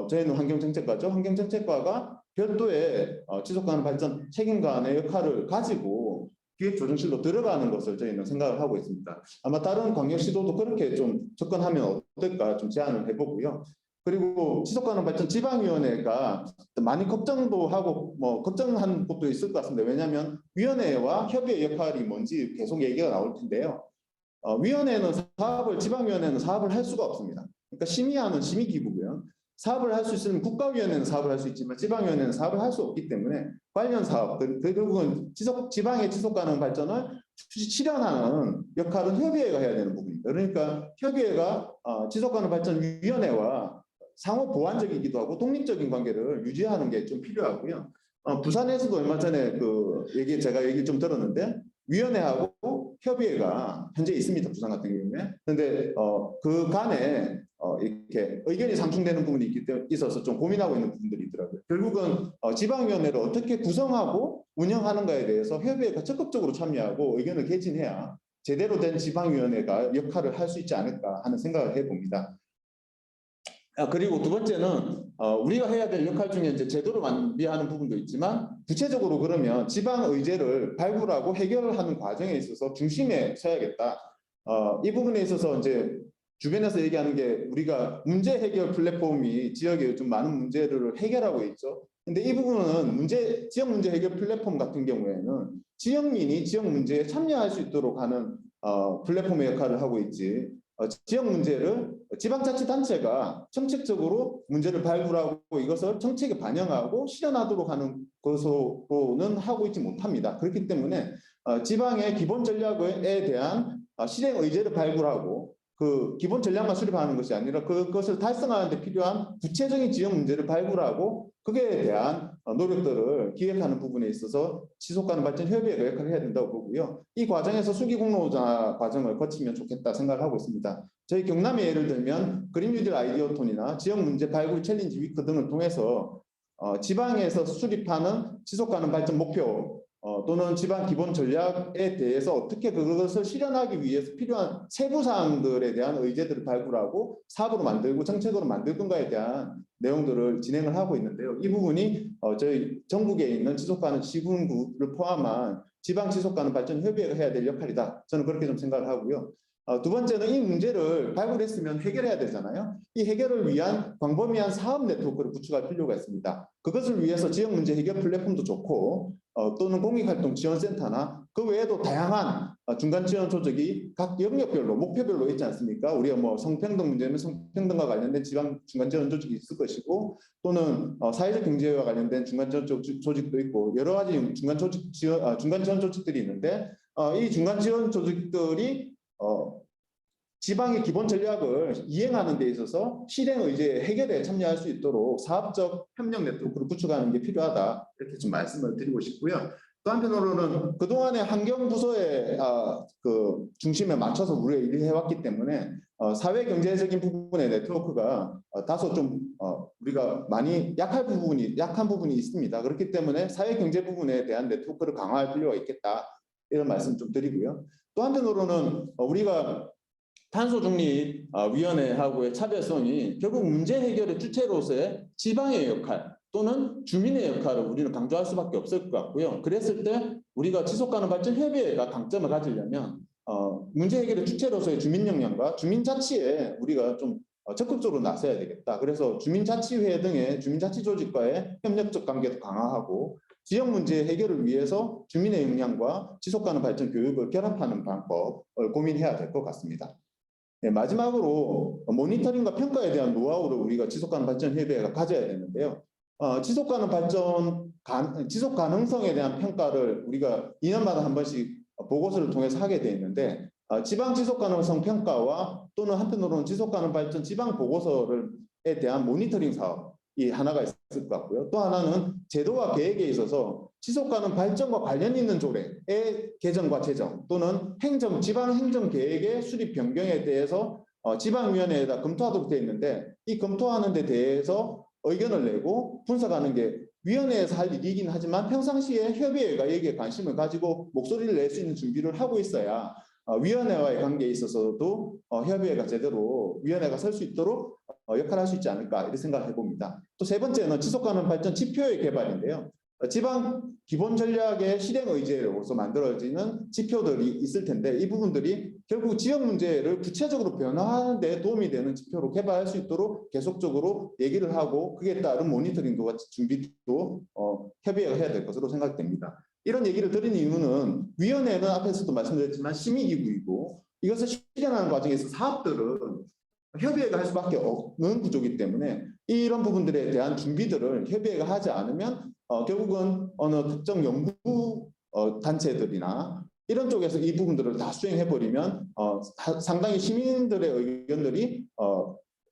저희는 환경정책과죠. 환경정책과가 별도의 지속가능 발전 책임관의 역할을 가지고 기획조정실로 들어가는 것을 저희는 생각을 하고 있습니다. 아마 다른 광역시도도 그렇게 좀 접근하면 어떨까 좀 제안을 해보고요. 그리고 지속가능 발전 지방위원회가 많이 걱정도 하고 걱정한 곳도 있을 것 같습니다. 왜냐하면 위원회와 협의회 역할이 뭔지 계속 얘기가 나올 텐데요. 지방위원회는 사업을 할 수가 없습니다. 그러니까 심의하는 심의기구고요. 사업을 할 수 있으면 국가위원회는 사업을 할 수 있지만 지방위원회는 사업을 할 수 없기 때문에 관련 사업, 결국은 지방의 지속가능 발전을 실현하는 역할은 협의회가 해야 되는 부분입니다. 그러니까 협의회가 지속가능 발전위원회와 상호 보완적이기도 하고 독립적인 관계를 유지하는 게 좀 필요하고요. 부산에서도 얼마 전에 제가 얘기 좀 들었는데 위원회하고 협의회가 현재 있습니다. 부산 같은 경우에. 그런데 그 간에 이렇게 의견이 상충되는 부분이 있어서 좀 고민하고 있는 부분들이 있더라고요. 결국은 지방위원회를 어떻게 구성하고 운영하는가에 대해서 협의회가 적극적으로 참여하고 의견을 개진해야 제대로 된 지방위원회가 역할을 할 수 있지 않을까 하는 생각을 해봅니다. 그리고 두 번째는 우리가 해야 될 역할 중에 이제 제도를 완비하는 부분도 있지만 구체적으로 그러면 지방 의제를 발굴하고 해결하는 과정에 있어서 중심에 서야겠다. 이 부분에 있어서 이제 주변에서 얘기하는 게 우리가 문제 해결 플랫폼이 지역에 좀 많은 문제를 해결하고 있죠. 근데 이 부분은 지역 문제 해결 플랫폼 같은 경우에는 지역민이 지역 문제에 참여할 수 있도록 하는 플랫폼의 역할을 하고 있지. 지역 문제를 지방자치단체가 정책적으로 문제를 발굴하고 이것을 정책에 반영하고 실현하도록 하는 것으로는 하고 있지 못합니다. 그렇기 때문에 지방의 기본 전략에 대한 실행 의제를 발굴하고 그 기본 전략만 수립하는 것이 아니라 그것을 달성하는 데 필요한 구체적인 지역 문제를 발굴하고 그에 대한 노력들을 기획하는 부분에 있어서 지속가능 발전 협의회가 역할을 해야 된다고 보고요. 이 과정에서 수기공로자 과정을 거치면 좋겠다 생각을 하고 있습니다. 저희 경남의 예를 들면 그린 뉴딜 아이디어톤이나 지역 문제 발굴 챌린지 위크 등을 통해서 지방에서 수립하는 지속가능 발전 목표 또는 지방 기본 전략에 대해서 어떻게 그것을 실현하기 위해서 필요한 세부 사항들에 대한 의제들을 발굴하고 사업으로 만들고 정책으로 만들 건가에 대한 내용들을 진행을 하고 있는데요. 이 부분이 저희 전국에 있는 지속가능 시군구를 포함한 지방 지속가능 발전 협의회가 해야 될 역할이다. 저는 그렇게 좀 생각을 하고요. 두 번째는 이 문제를 발굴했으면 해결해야 되잖아요. 이 해결을 위한 광범위한 사업 네트워크를 구축할 필요가 있습니다. 그것을 위해서 지역 문제 해결 플랫폼도 좋고 또는 공익활동 지원센터나 그 외에도 다양한 중간 지원 조직이 각 영역별로 목표별로 있지 않습니까? 우리가 뭐 성평등 문제는 성평등과 관련된 지방 중간 지원 조직이 있을 것이고 또는 사회적 경제와 관련된 중간 지원 조직도 있고 여러 가지 중간 지원 조직들이 있는데 이 중간 지원 조직들이 지방의 기본 전략을 이행하는 데 있어서 실행 의제 해결에 참여할 수 있도록 사업적 협력 네트워크를 구축하는 게 필요하다 이렇게 좀 말씀을 드리고 싶고요. 또 한편으로는 그동안의 환경부서의 그 중심에 맞춰서 우리가 일을 해왔기 때문에 사회 경제적인 부분의 네트워크가 다소 좀 우리가 많이 약한 부분이 있습니다. 그렇기 때문에 사회 경제 부분에 대한 네트워크를 강화할 필요가 있겠다 이런 말씀 좀 드리고요. 또 한편으로는 우리가 탄소중립위원회하고의 차별성이 결국 문제 해결의 주체로서의 지방의 역할 또는 주민의 역할을 우리는 강조할 수밖에 없을 것 같고요. 그랬을 때 우리가 지속가능 발전 협의회가 강점을 가지려면 문제 해결의 주체로서의 주민 역량과 주민자치에 우리가 좀 적극적으로 나서야 되겠다. 그래서 주민자치회 등의 주민자치 조직과의 협력적 관계도 강화하고 지역 문제 해결을 위해서 주민의 역량과 지속가능 발전 교육을 결합하는 방법을 고민해야 될 것 같습니다. 네, 마지막으로 모니터링과 평가에 대한 노하우를 우리가 지속가능 발전 협의회가 가져야 되는데요. 지속가능 발전 지속 가능성에 대한 평가를 우리가 2년마다 한 번씩 보고서를 통해서 하게 돼 있는데 지방 지속 가능성 평가와 또는 한편으로는 지속 가능 발전 지방 보고서에 대한 모니터링 사업이 하나가 있을 것 같고요. 또 하나는 제도와 계획에 있어서 지속 가능 발전과 관련 있는 조례의 개정과 제정 또는 지방 행정 계획의 수립 변경에 대해서 지방위원회에다 검토하도록 되어 있는데 이 검토하는 데 대해서 의견을 내고 분석하는 게 위원회에서 할 일이긴 하지만 평상시에 협의회가 여기에 관심을 가지고 목소리를 낼 수 있는 준비를 하고 있어야 위원회와의 관계에 있어서도 협의회가 제대로 위원회가 설 수 있도록 역할을 할 수 있지 않을까 이렇게 생각을 해봅니다. 또 세 번째는 지속가능 발전 지표의 개발인데요. 지방 기본 전략의 실행 의제로서 만들어지는 지표들이 있을 텐데 이 부분들이 결국 지역 문제를 구체적으로 변화하는 데 도움이 되는 지표로 개발할 수 있도록 계속적으로 얘기를 하고 그에 따른 모니터링과 준비도 협의회가 해야 될 것으로 생각됩니다. 이런 얘기를 드리는 이유는 위원회는 앞에서도 말씀드렸지만 심의기구이고 이것을 실현하는 과정에서 사업들은 협의회가 할 수밖에 없는 구조이기 때문에 이런 부분들에 대한 준비들을 협의회가 하지 않으면 결국은 어느 특정 연구 단체들이나 이런 쪽에서 이 부분들을 다 수행해버리면 상당히 시민들의 의견들이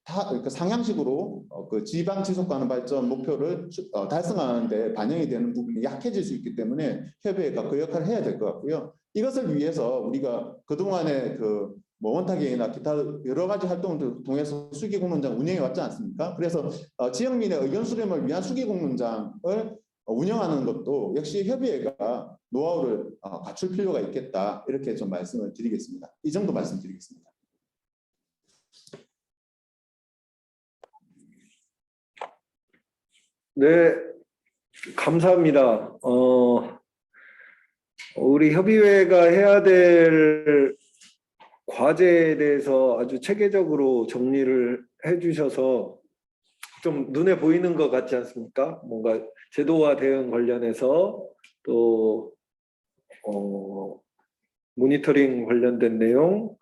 다 상향식으로 그 지방 지속 가능 발전 목표를 달성하는 데 반영이 되는 부분이 약해질 수 있기 때문에 협의회가 그 역할을 해야 될 것 같고요. 이것을 위해서 우리가 그동안에 원탁행이나 기타 여러 가지 활동을 통해서 수기공론장 운영해 왔지 않습니까? 그래서 지역민의 의견 수렴을 위한 수기공론장을 운영하는 것도 역시 협의회가 노하우를 갖출 필요가 있겠다 이렇게 좀 말씀을 드리겠습니다. 이 정도 말씀드리겠습니다. 네, 감사합니다. 우리 협의회가 해야 될 과제에 대해서 아주 체계적으로 정리를 해주셔서 좀 눈에 보이는 것 같지 않습니까? 뭔가 제도와 대응 관련해서 또 모니터링 관련된 내용,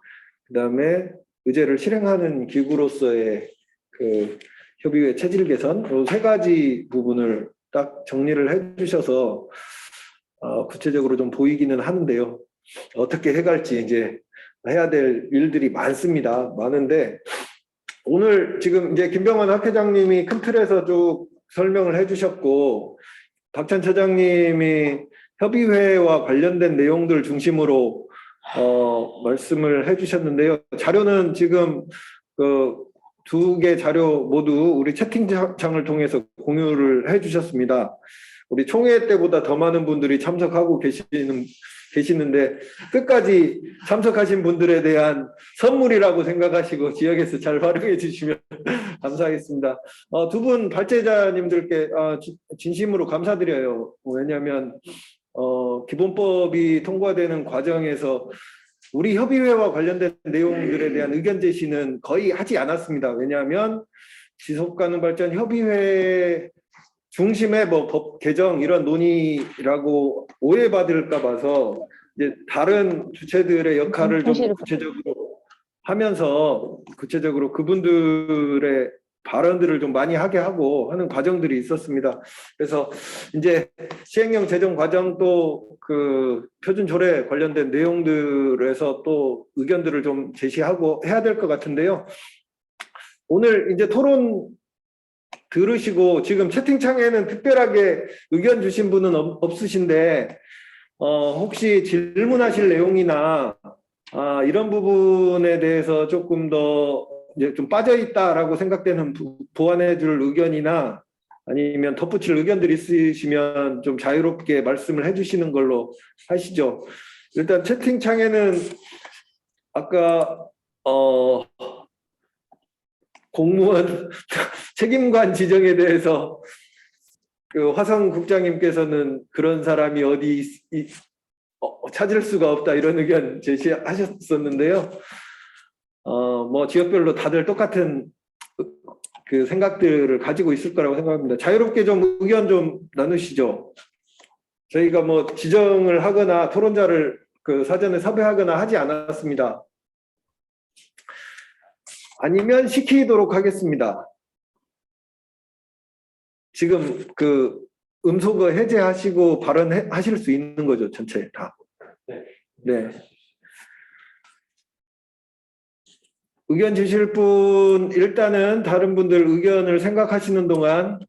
그다음에 의제를 실행하는 기구로서의 그 협의회 체질 개선, 이 세 가지 부분을 딱 정리를 해주셔서 구체적으로 좀 보이기는 하는데요. 어떻게 해갈지 이제 해야 될 일들이 많은데 오늘 지금 이제 김병완 학회장님이 큰 틀에서 쭉 설명을 해주셨고 박찬 차장님이 협의회와 관련된 내용들 중심으로 말씀을 해주셨는데요. 자료는 지금 그 두 개 자료 모두 우리 채팅창을 통해서 공유를 해주셨습니다. 우리 총회 때보다 더 많은 분들이 참석하고 계시는데 끝까지 참석하신 분들에 대한 선물이라고 생각하시고 지역에서 잘 활용해 주시면 감사하겠습니다. 두 분 발제자님들께 진심으로 감사드려요. 왜냐하면 기본법이 통과되는 과정에서 우리 협의회와 관련된 내용들에 대한 의견 제시는 거의 하지 않았습니다. 왜냐하면 지속가능 발전 협의회 중심의 뭐 법 개정 이런 논의라고 오해받을까 봐서 이제 다른 주체들의 역할을 좀 구체적으로 하면서 구체적으로 그분들의 발언들을 좀 많이 하게 하고 하는 과정들이 있었습니다. 그래서 이제 시행령 제정 과정도 그 표준 조례 관련된 내용들에서 또 의견들을 좀 제시하고 해야 될 것 같은데요. 오늘 이제 토론 들으시고 지금 채팅창에는 특별하게 의견 주신 분은 없으신데 혹시 질문하실 내용이나 이런 부분에 대해서 조금 더 이제 좀 빠져 있다라고 생각되는 보완해 줄 의견이나 아니면 덧붙일 의견들이 있으시면 좀 자유롭게 말씀을 해주시는 걸로 하시죠. 일단 채팅창에는 아까 공무원 책임관 지정에 대해서 그 화성 국장님께서는 그런 사람이 어디 찾을 수가 없다 이런 의견 제시하셨었는데요. 뭐 지역별로 다들 똑같은 그 생각들을 가지고 있을 거라고 생각합니다. 자유롭게 좀 의견 좀 나누시죠. 저희가 뭐 지정을 하거나 토론자를 그 사전에 섭외하거나 하지 않았습니다. 아니면 시키도록 하겠습니다. 지금 그 음소거 해제하시고 발언하실 수 있는 거죠, 전체 다. 네. 의견 주실 분 일단은 다른 분들 의견을 생각하시는 동안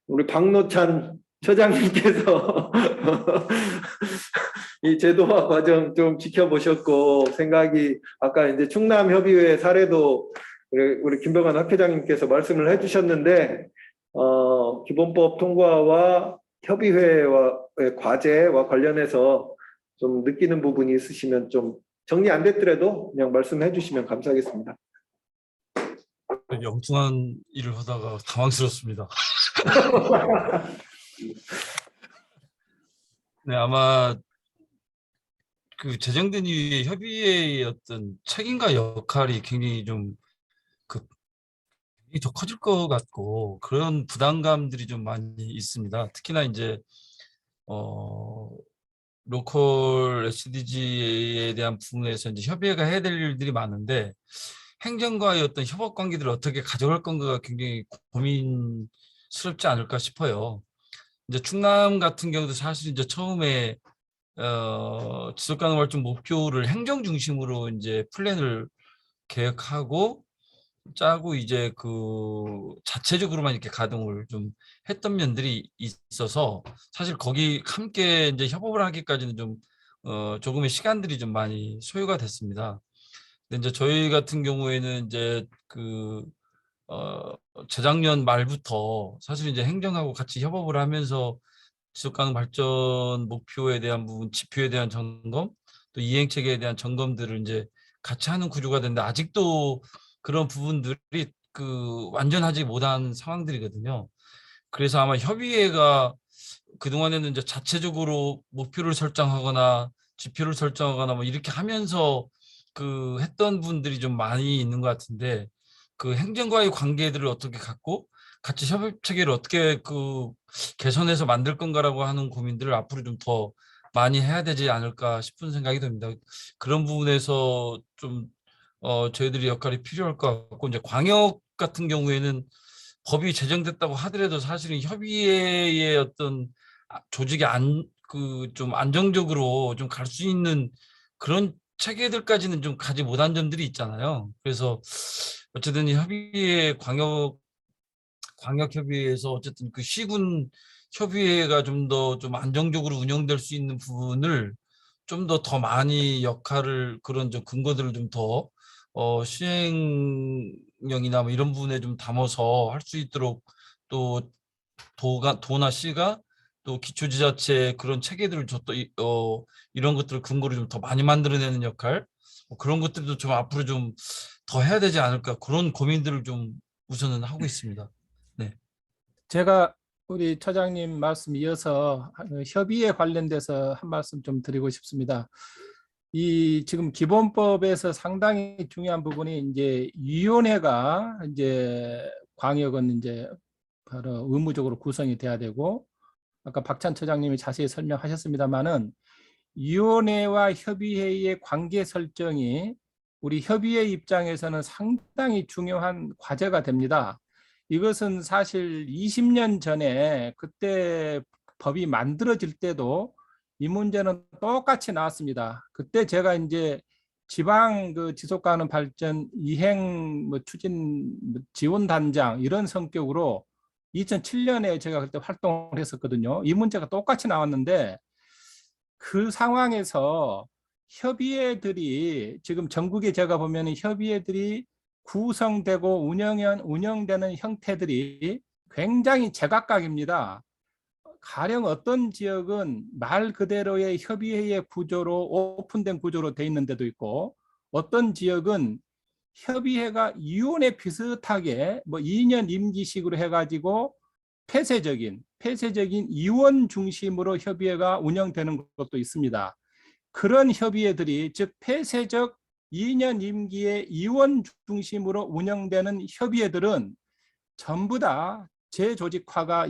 우리 박노찬 처장님께서 이 제도화 과정 좀 지켜보셨고 생각이 아까 이제 충남협의회 사례도 우리 김병완 학회장님께서 말씀을 해주셨는데 기본법 통과와 협의회와의 과제와 관련해서 좀 느끼는 부분이 있으시면 좀 정리 안 됐더라도 그냥 말씀해 주시면 감사하겠습니다. 영통한 일을 하다가 당황스럽습니다. 네, 아마 그 제정된 이후에 협의회의 어떤 책임과 역할이 굉장히 좀 더 커질 것 같고 그런 부담감들이 좀 많이 있습니다. 특히나 이제 로컬 SDG에 대한 부분에서 이제 협의회가 해야 될 일들이 많은데 행정과의 어떤 협업 관계들을 어떻게 가져갈 건가가 굉장히 고민스럽지 않을까 싶어요. 이제 충남 같은 경우도 사실 이제 처음에 지속가능 발전 목표를 행정 중심으로 이제 플랜을 계획하고 짜고 이제 그 자체적으로만 이렇게 가동을 좀 했던 면들이 있어서 사실 거기 함께 이제 협업을 하기까지는 좀 조금의 시간들이 좀 많이 소요가 됐습니다. 근데 이제 저희 같은 경우에는 이제 그 재작년 말부터 사실 이제 행정하고 같이 협업을 하면서 지속가능 발전 목표에 대한 부분, 지표에 대한 점검, 또 이행 체계에 대한 점검들을 이제 같이 하는 구조가 됐는데 아직도 그런 부분들이 그 완전하지 못한 상황들이거든요. 그래서 아마 협의회가 그동안에는 이제 자체적으로 목표를 설정하거나 지표를 설정하거나 뭐 이렇게 하면서 그 했던 분들이 좀 많이 있는 것 같은데 그 행정과의 관계들을 어떻게 갖고 같이 협업 체계를 어떻게 그 개선해서 만들 건가라고 하는 고민들을 앞으로 좀 더 많이 해야 되지 않을까 싶은 생각이 듭니다. 그런 부분에서 좀 저희들이 역할이 필요할 것 같고 이제 광역 같은 경우에는 법이 제정됐다고 하더라도 사실은 협의회의 어떤 조직이 그 좀 안정적으로 좀 갈 수 있는 그런 체계들까지는 좀 가지 못한 점들이 있잖아요. 그래서 어쨌든 이 협의회 광역협의회에서 어쨌든 그 시군 협의회가 좀 더 좀 안정적으로 운영될 수 있는 부분을 좀 더 많이 역할을 그런 좀 근거들을 좀 더 시행령이나 뭐 이런 부분에 좀 담아서 할 수 있도록 또 도나 시가 또 기초지자체 그런 체계들을 이런 것들을 근거로 좀 더 많이 만들어내는 역할 뭐 그런 것들도 좀 앞으로 좀 더 해야 되지 않을까 그런 고민들을 좀 우선은 하고 있습니다. 네. 제가 우리 처장님 말씀 이어서 협의에 관련돼서 한 말씀 좀 드리고 싶습니다. 이 지금 기본법에서 상당히 중요한 부분이 이제 위원회가 이제 광역은 이제 바로 의무적으로 구성이 돼야 되고, 아까 박찬 처장님이 자세히 설명하셨습니다마는 위원회와 협의회의 관계 설정이 우리 협의회 입장에서는 상당히 중요한 과제가 됩니다. 이것은 사실 20년 전에 그때 법이 만들어질 때도 이 문제는 똑같이 나왔습니다. 그때 제가 이제 지방 그 지속가능 발전 이행 뭐 추진 지원 단장 이런 성격으로 2007년에 제가 그때 활동을 했었거든요. 이 문제가 똑같이 나왔는데 그 상황에서 협의회들이 지금 전국에 제가 보면 협의회들이 구성되고 운영되는 형태들이 굉장히 제각각입니다. 가령 어떤 지역은 말 그대로의 협의회의 구조로 오픈된 구조로 돼 있는 데도 있고, 어떤 지역은 협의회가 위원회 비슷하게 뭐 2년 임기식으로 해가지고 폐쇄적인 위원 중심으로 협의회가 운영되는 것도 있습니다. 그런 협의회들이 즉 폐쇄적 2년 임기의 위원 중심으로 운영되는 협의회들은 전부 다 재조직화가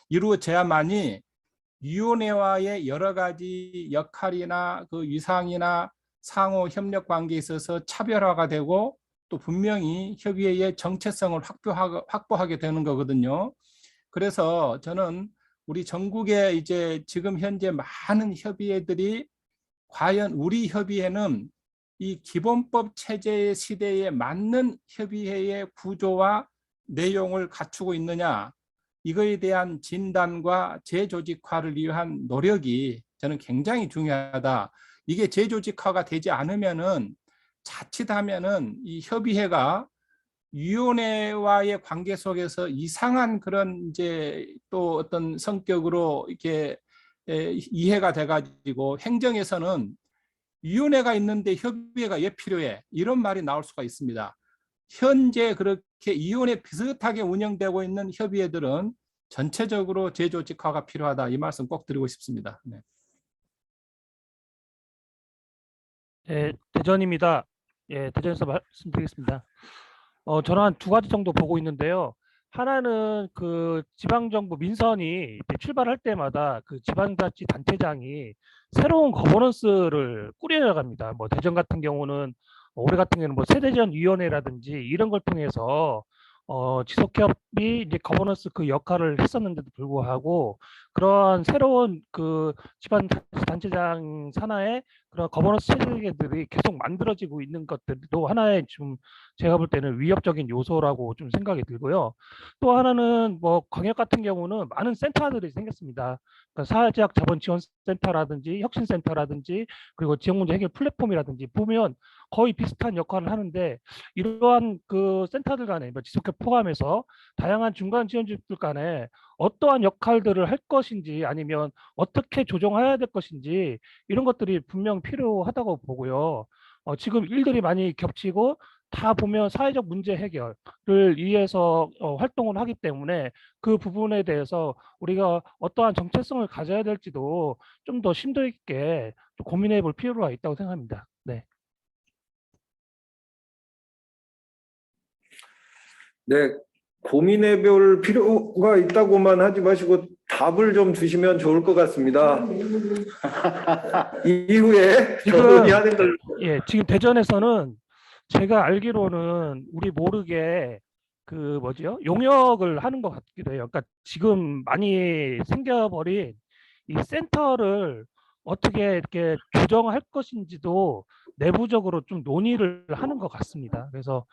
이루어져야만이 위원회와의 여러 가지 역할이나 그 위상이나 상호 협력 관계에 있어서 차별화가 되고 또 분명히 협의회의 정체성을 확보하게 되는 거거든요. 그래서 저는 우리 전국에 이제 지금 현재 많은 협의회들이 과연 우리 협의회는 이 기본법 체제의 시대에 맞는 협의회의 구조와 내용을 갖추고 있느냐, 이거에 대한 진단과 재조직화를 위한 노력이 저는 굉장히 중요하다. 이게 재조직화가 되지 않으면은 자칫하면은 이 협의회가 위원회와의 관계 속에서 이상한 그런 이제 또 어떤 성격으로 이렇게 이해가 돼가지고 행정에서는 위원회가 있는데 협의회가 왜 필요해? 이런 말이 나올 수가 있습니다. 현재 그렇게 위원회 비슷하게 운영되고 있는 협의회들은 전체적으로 재조직화가 필요하다. 이 말씀 꼭 드리고 싶습니다. 네. 네, 대전입니다. 예, 대전에서 말씀드리겠습니다. 저는 한 두 가지 정도 보고 있는데요. 하나는 그 지방정부 민선이 이제 출발할 때마다 그 지방자치단체장이 새로운 거버넌스를 꾸려나갑니다. 뭐 대전 같은 경우는 올해 같은 경우는 뭐 세대전위원회라든지 이런 걸 통해서 지속협이 이제 거버넌스 그 역할을 했었는데도 불구하고 그러한 새로운 그 지방단체장 산하에 그런 거버넌스 체계들이 계속 만들어지고 있는 것들도 하나의 좀 제가 볼 때는 위협적인 요소라고 좀 생각이 들고요. 또 하나는 뭐 광역 같은 경우는 많은 센터들이 생겼습니다. 그러니까 사회적 자본 지원 센터라든지 혁신 센터라든지 그리고 지역 문제 해결 플랫폼이라든지 보면 거의 비슷한 역할을 하는데 이러한 그 센터들 간에 지속협 포함해서 다양한 중간 지원주들 간에 어떠한 역할들을 할 것인지 아니면 어떻게 조정해야 될 것인지 이런 것들이 분명 필요하다고 보고요. 지금 일들이 많이 겹치고 다 보면 사회적 문제 해결을 위해서 활동을 하기 때문에 그 부분에 대해서 우리가 어떠한 정체성을 가져야 될지도 좀 더 심도 있게 고민해 볼 필요가 있다고 생각합니다. 네. 네, 고민해 볼 필요가 있다고만 하지 마시고 답을 좀 주시면 좋을 것 같습니다. 이후에 지금 논의하는 걸. 예, 지금 대전에서는 제가 알기로는 우리 모르게 그 뭐지요? 용역을 하는 것 같기도 해요. 그러니까 지금 많이 생겨버린 이 센터를 어떻게 이렇게 조정할 것인지도 내부적으로 좀 논의를 하는 것 같습니다. 그래서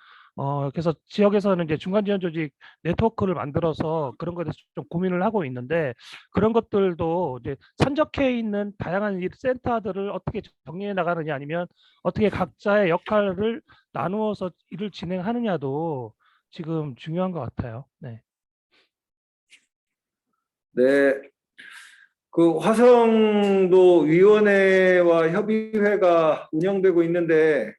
지역에서는 이제 중간 지원 조직 네트워크를 만들어서 그런 것에 대해서 좀 고민을 하고 있는데, 그런 것들도 이제 산적해 있는 다양한 이 센터들을 어떻게 정리해 나가느냐, 아니면 어떻게 각자의 역할을 나누어서 일을 진행하느냐도 지금 중요한 것 같아요. 네. 네. 그 화성도 위원회와 협의회가 운영되고 있는데,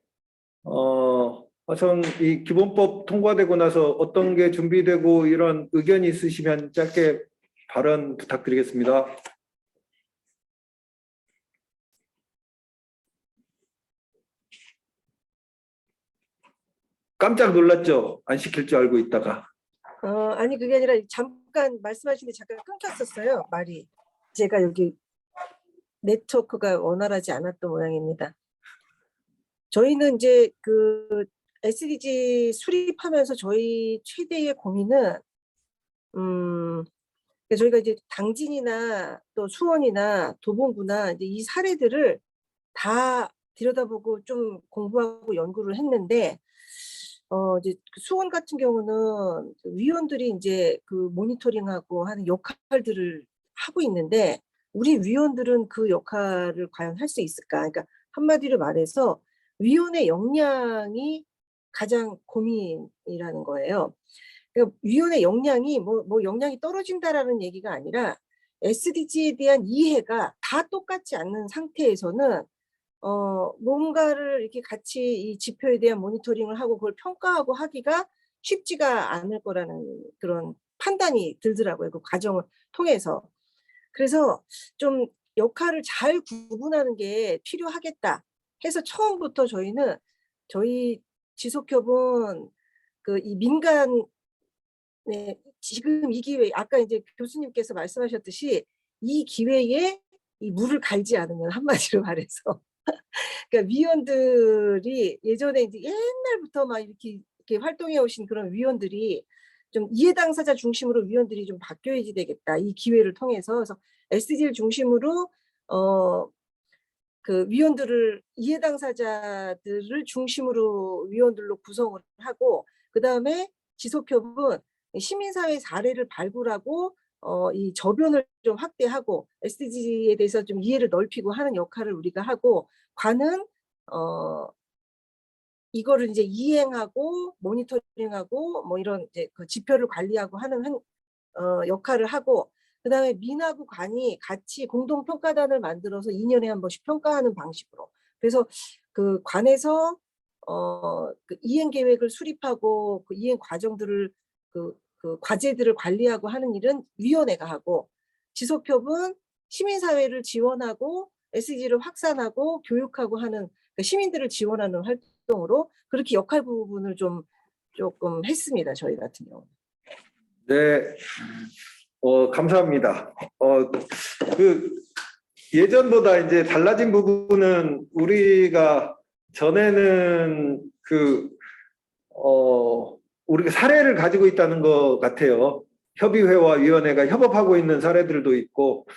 화성 이 기본법 통과되고 나서 어떤 게 준비되고 이런 의견이 있으시면 짧게 발언 부탁드리겠습니다. 깜짝 놀랐죠? 안 시킬 줄 알고 있다가. 아니 그게 아니라 잠깐 말씀하시는데 잠깐 끊겼었어요, 말이. 제가 여기 네트워크가 원활하지 않았던 모양입니다. 저희는 이제 그 SDG 수립하면서 저희 최대의 고민은 저희가 이제 당진이나 또 수원이나 도봉구나 이제 이 사례들을 다 들여다보고 좀 공부하고 연구를 했는데, 이제 그 수원 같은 경우는 위원들이 이제 그 모니터링하고 하는 역할들을 하고 있는데, 우리 위원들은 그 역할을 과연 할 수 있을까? 그러니까 한마디로 말해서 위원의 역량이 가장 고민이라는 거예요. 그러니까 위원의 역량이 뭐 역량이 떨어진다라는 얘기가 아니라 SDG에 대한 이해가 다 똑같지 않는 상태에서는 뭔가를 이렇게 같이 이 지표에 대한 모니터링을 하고 그걸 평가하고 하기가 쉽지가 않을 거라는 그런 판단이 들더라고요. 그 과정을 통해서. 그래서 좀 역할을 잘 구분하는 게 필요하겠다 해서 처음부터 저희는 저희 지속협은 그 이 민간, 네, 지금 이 기회, 아까 이제 교수님께서 말씀하셨듯이 이 기회에 이 물을 갈지 않으면, 한마디로 말해서 그러니까 위원들이 예전에 이제 옛날부터 막 이렇게 활동해 오신 그런 위원들이 좀 이해 당사자 중심으로 위원들이 좀 바뀌어야지 되겠다, 이 기회를 통해서. 그래서 SDG를 중심으로 그 위원들을, 이해 당사자들을 중심으로 위원들로 구성을 하고, 그 다음에 지속협은 시민사회 사례를 발굴하고 이 저변을 좀 확대하고 SDG에 대해서 좀 이해를 넓히고 하는 역할을 우리가 하고, 관은 이거를 이제 이행하고 모니터링하고 뭐 이런 이제 그 지표를 관리하고 하는 역할을 하고, 그다음에 민하고 관이 같이 공동 평가단을 만들어서 2년에 한 번씩 평가하는 방식으로. 그래서 그 관에서 그 이행 계획을 수립하고 그 이행 과정들을 그 과제들을 관리하고 하는 일은 위원회가 하고, 지속협은 시민사회를 지원하고 SDG를 확산하고 교육하고 하는, 그 시민들을 지원하는 활동으로 그렇게 역할 부분을 좀 조금 했습니다, 저희 같은 경우는. 네. 감사합니다. 그 예전보다 이제 달라진 부분은, 우리가 전에는 우리가 사례를 가지고 있다는 것 같아요. 협의회와 위원회가 협업하고 있는 사례들도 있고,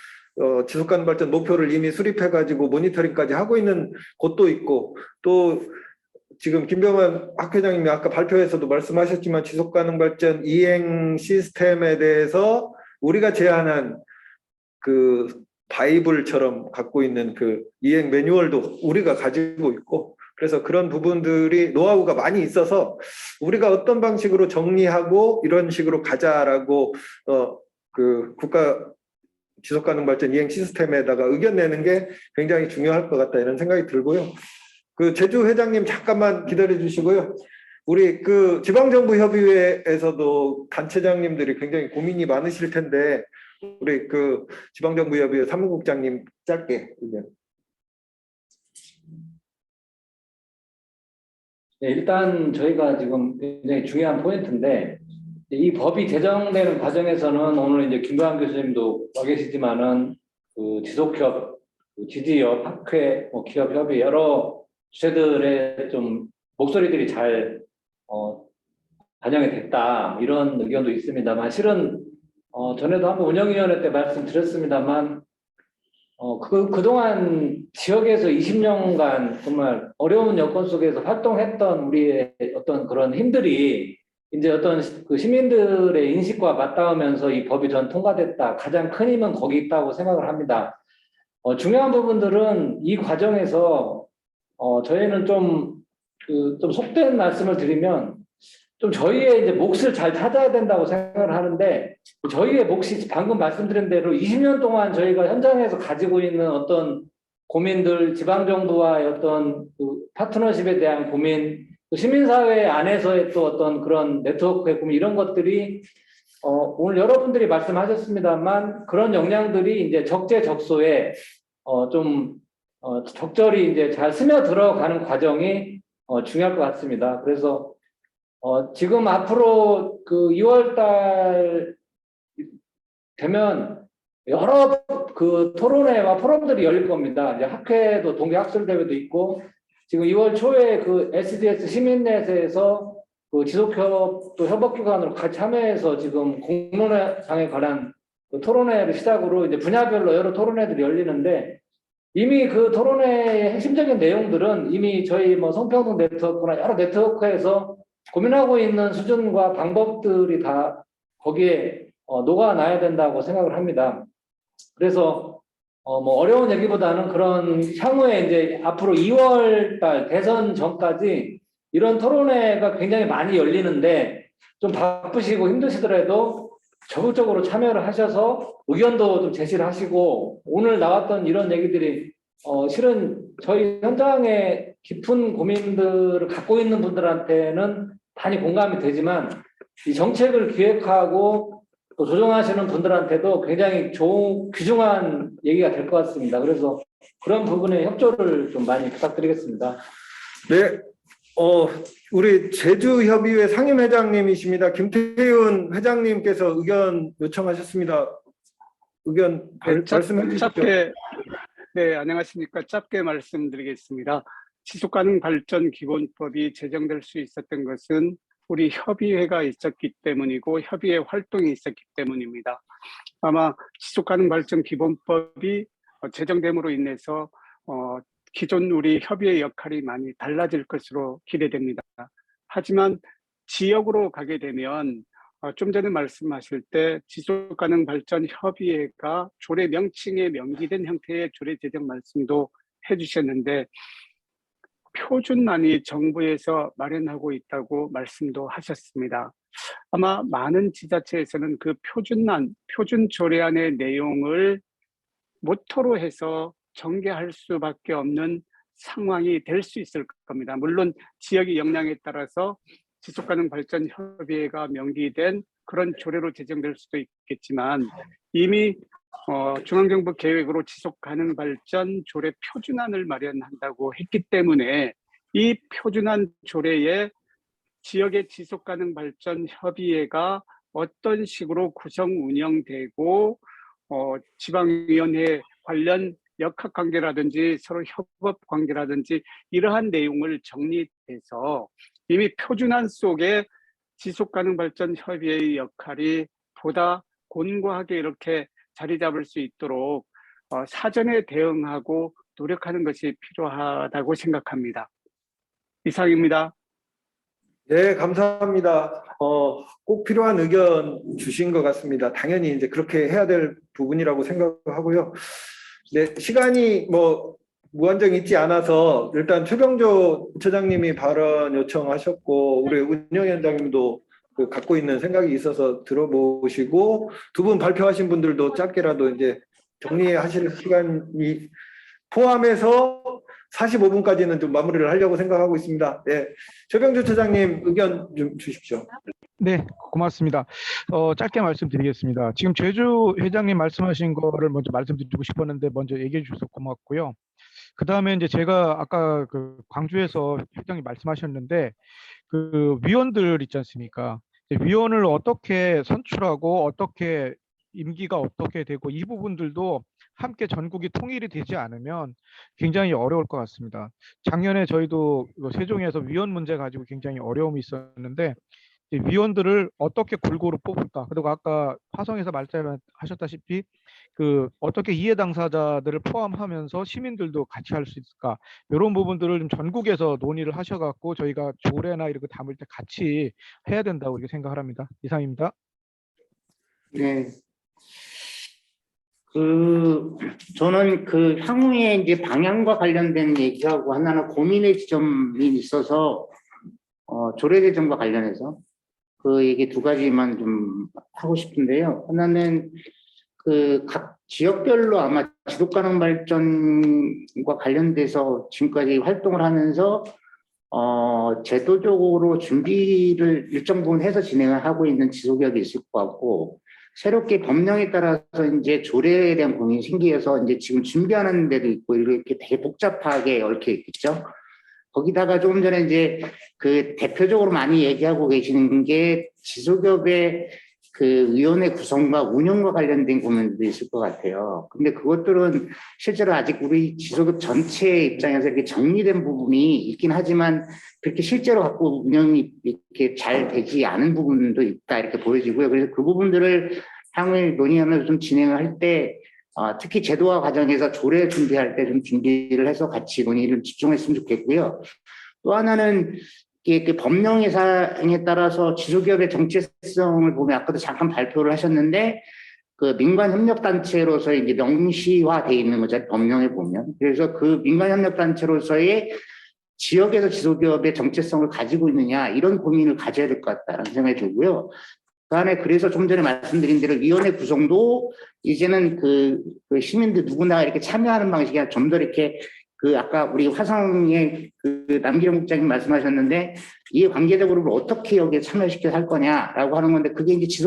지속가능 발전 목표를 이미 수립해가지고 모니터링까지 하고 있는 곳도 있고, 또 지금 김병환 학회장님이 아까 발표에서도 말씀하셨지만 지속가능 발전 이행 시스템에 대해서 우리가 제안한 그 바이블처럼 갖고 있는 그 이행 매뉴얼도 우리가 가지고 있고, 그래서 그런 부분들이 노하우가 많이 있어서 우리가 어떤 방식으로 정리하고 이런 식으로 가자라고 그 국가 지속가능 발전 이행 시스템에다가 의견 내는 게 굉장히 중요할 것 같다, 이런 생각이 들고요. 그 제주 회장님 잠깐만 기다려 주시고요. 우리 그 지방정부협의회에서도 단체장님들이 굉장히 고민이 많으실 텐데, 우리 그 지방정부협의회 사무국장님 짧게 의견. 네, 일단 저희가 지금 굉장히 중요한 포인트인데, 이 법이 제정되는 과정에서는 오늘 이제 김도환 교수님도 와 계시지만은 그 지속협, 그 지지협, 학회, 기업 협의 여러 주체들의 좀 목소리들이 잘 반영이 됐다, 이런 의견도 있습니다만, 실은 전에도 한번 운영위원회 때 말씀드렸습니다만 그동안 지역에서 20년간 정말 어려운 여건 속에서 활동했던 우리의 어떤 그런 힘들이 이제 어떤 그 시민들의 인식과 맞닿으면서 이 법이 전 통과됐다. 가장 큰 힘은 거기 있다고 생각을 합니다. 중요한 부분들은 이 과정에서 저희는 좀 속된 말씀을 드리면 좀 저희의 이제 몫을 잘 찾아야 된다고 생각을 하는데 저희의 몫이 방금 말씀드린 대로 20년 동안 저희가 현장에서 가지고 있는 어떤 고민들, 지방정부와의 어떤 그 파트너십에 대한 고민, 또 시민사회 안에서의 또 어떤 그런 네트워크의 고민 이런 것들이 오늘 여러분들이 말씀하셨습니다만 그런 역량들이 이제 적재적소에 적절히 이제 잘 스며들어가는 과정이 중요할 것 같습니다. 그래서 지금 앞으로 그 2월 달 되면 여러 그 토론회와 포럼들이 열릴 겁니다. 이제 학회도 동계 학술 대회도 있고 지금 2월 초에 그 SDS 시민넷에서 그 지속협 또 협업기관으로 같이 참여해서 지금 공론장에 관한 그 토론회를 시작으로 이제 분야별로 여러 토론회들이 열리는데 이미 그 토론회의 핵심적인 내용들은 이미 저희 뭐 성평등 네트워크나 여러 네트워크에서 고민하고 있는 수준과 방법들이 다 거기에 녹아나야 된다고 생각을 합니다. 그래서 뭐 어려운 얘기보다는 그런 향후에 이제 앞으로 2월 달 대선 전까지 이런 토론회가 굉장히 많이 열리는데 좀 바쁘시고 힘드시더라도 적극적으로 참여를 하셔서 의견도 좀 제시를 하시고 오늘 나왔던 이런 얘기들이 실은 저희 현장에 깊은 고민들을 갖고 있는 분들한테는 많이 공감이 되지만 이 정책을 기획하고 또 조정하시는 분들한테도 굉장히 좋은 귀중한 얘기가 될 것 같습니다. 그래서 그런 부분에 협조를 좀 많이 부탁드리겠습니다. 네, 우리 제주협의회 상임회장님이십니다. 김태훈 회장님께서 의견 요청하셨습니다. 의견 말씀해 주시죠. 짧게, 네, 안녕하십니까. 짧게 말씀드리겠습니다. 지속가능발전기본법이 제정될 수 있었던 것은 우리 협의회가 있었기 때문이고 협의회 활동이 있었기 때문입니다. 아마 지속가능발전기본법이 제정됨으로 인해서 기존 우리 협의회 역할이 많이 달라질 것으로 기대됩니다. 하지만 지역으로 가게 되면 좀 전에 말씀하실 때 지속가능발전협의회가 조례 명칭에 명기된 형태의 조례 제정 말씀도 해주셨는데 표준안이 정부에서 마련하고 있다고 말씀도 하셨습니다. 아마 많은 지자체에서는 그 표준 조례안의 내용을 모토로 해서 전개할 수밖에 없는 상황이 될 수 있을 겁니다. 물론 지역의 역량에 따라서 지속가능발전협의회가 명기된 그런 조례로 제정될 수도 있겠지만 이미 중앙정부 계획으로 지속가능발전 조례 표준안을 마련한다고 했기 때문에 이 표준안 조례에 지역의 지속가능발전협의회가 어떤 식으로 구성 운영되고 지방위원회 관련 역학관계라든지 서로 협업관계라든지 이러한 내용을 정리해서 이미 표준안 속에 지속가능발전협의회의 역할이 보다 곤고하게 이렇게 자리 잡을 수 있도록 사전에 대응하고 노력하는 것이 필요하다고 생각합니다. 이상입니다. 네, 감사합니다. 꼭 필요한 의견 주신 것 같습니다. 당연히 이제 그렇게 해야 될 부분이라고 생각하고요. 네, 시간이 뭐 무한정 있지 않아서 일단 최병조 부처장님이 발언 요청하셨고 우리 운영위원장님도 그 갖고 있는 생각이 있어서 들어보시고 두 분 발표하신 분들도 짧게라도 이제 정리하실 시간이 포함해서 45분까지는 좀 마무리를 하려고 생각하고 있습니다. 네, 최병조 처장님 의견 좀 주십시오. 네, 고맙습니다. 짧게 말씀드리겠습니다. 지금 제주 회장님 말씀하신 거를 먼저 말씀드리고 싶었는데 먼저 얘기해 주셔서 고맙고요. 그 다음에 이제 제가 아까 그 광주에서 회장님 말씀하셨는데 그 위원들 있지 않습니까? 위원을 어떻게 선출하고 어떻게 임기가 어떻게 되고 이 부분들도 함께 전국이 통일이 되지 않으면 굉장히 어려울 것 같습니다. 작년에 저희도 세종에서 위원 문제 가지고 굉장히 어려움이 있었는데 이제 위원들을 어떻게 골고루 뽑을까? 그리고 아까 화성에서 말씀하셨다시피 그 어떻게 이해 당사자들을 포함하면서 시민들도 같이 할 수 있을까? 이런 부분들을 좀 전국에서 논의를 하셔갖고 저희가 조례나 이런 거 담을 때 같이 해야 된다고 이렇게 생각을 합니다. 이상입니다. 네. 저는 그 향후에 이제 방향과 관련된 얘기하고 하나는 고민의 지점이 있어서, 조례 개정과 관련해서 그 얘기 두 가지만 좀 하고 싶은데요. 하나는 그 각 지역별로 아마 지속가능 발전과 관련돼서 지금까지 활동을 하면서 제도적으로 준비를 일정 부분 해서 진행을 하고 있는 지소기업이 있을 것 같고, 새롭게 법령에 따라서 이제 조례에 대한 고민이 생겨서 이제 지금 준비하는 데도 있고 이렇게 되게 복잡하게 얽혀 있겠죠. 거기다가 조금 전에 이제 그 대표적으로 많이 얘기하고 계시는 게 지소기업의 그 위원회 구성과 운영과 관련된 고민도 있을 것 같아요. 근데 그것들은 실제로 아직 우리 지소기업 전체 입장에서 이렇게 정리된 부분이 있긴 하지만 그렇게 실제로 갖고 운영이 이렇게 잘 되지 않은 부분도 있다 이렇게 보여지고요. 그래서 그 부분들을 향후에 논의하면서 좀 진행을 할 때 특히 제도화 과정에서 조례 준비할 때 좀 준비를 해서 같이 논의를 집중했으면 좋겠고요. 또 하나는 그 법령 예산에 따라서 지소기업의 정체성을 보면 아까도 잠깐 발표를 하셨는데 그 민간협력단체로서 이제 명시화되어 있는 거죠. 법령에 보면. 그래서 그 민간협력단체로서의 지역에서 지소기업의 정체성을 가지고 있느냐 이런 고민을 가져야 될 것 같다는 생각이 들고요. 그 안에 그래서 좀 전에 말씀드린 대로 위원회 구성도 이제는 그 시민들 누구나 이렇게 참여하는 방식이 아니라 좀 더 이렇게 그 아까 우리 화성의 그 남기령 국장님 말씀하셨는데 이해 관계자그룹을 어떻게 여기에 참여시켜서 할 거냐라고 하는 건데 그게 이제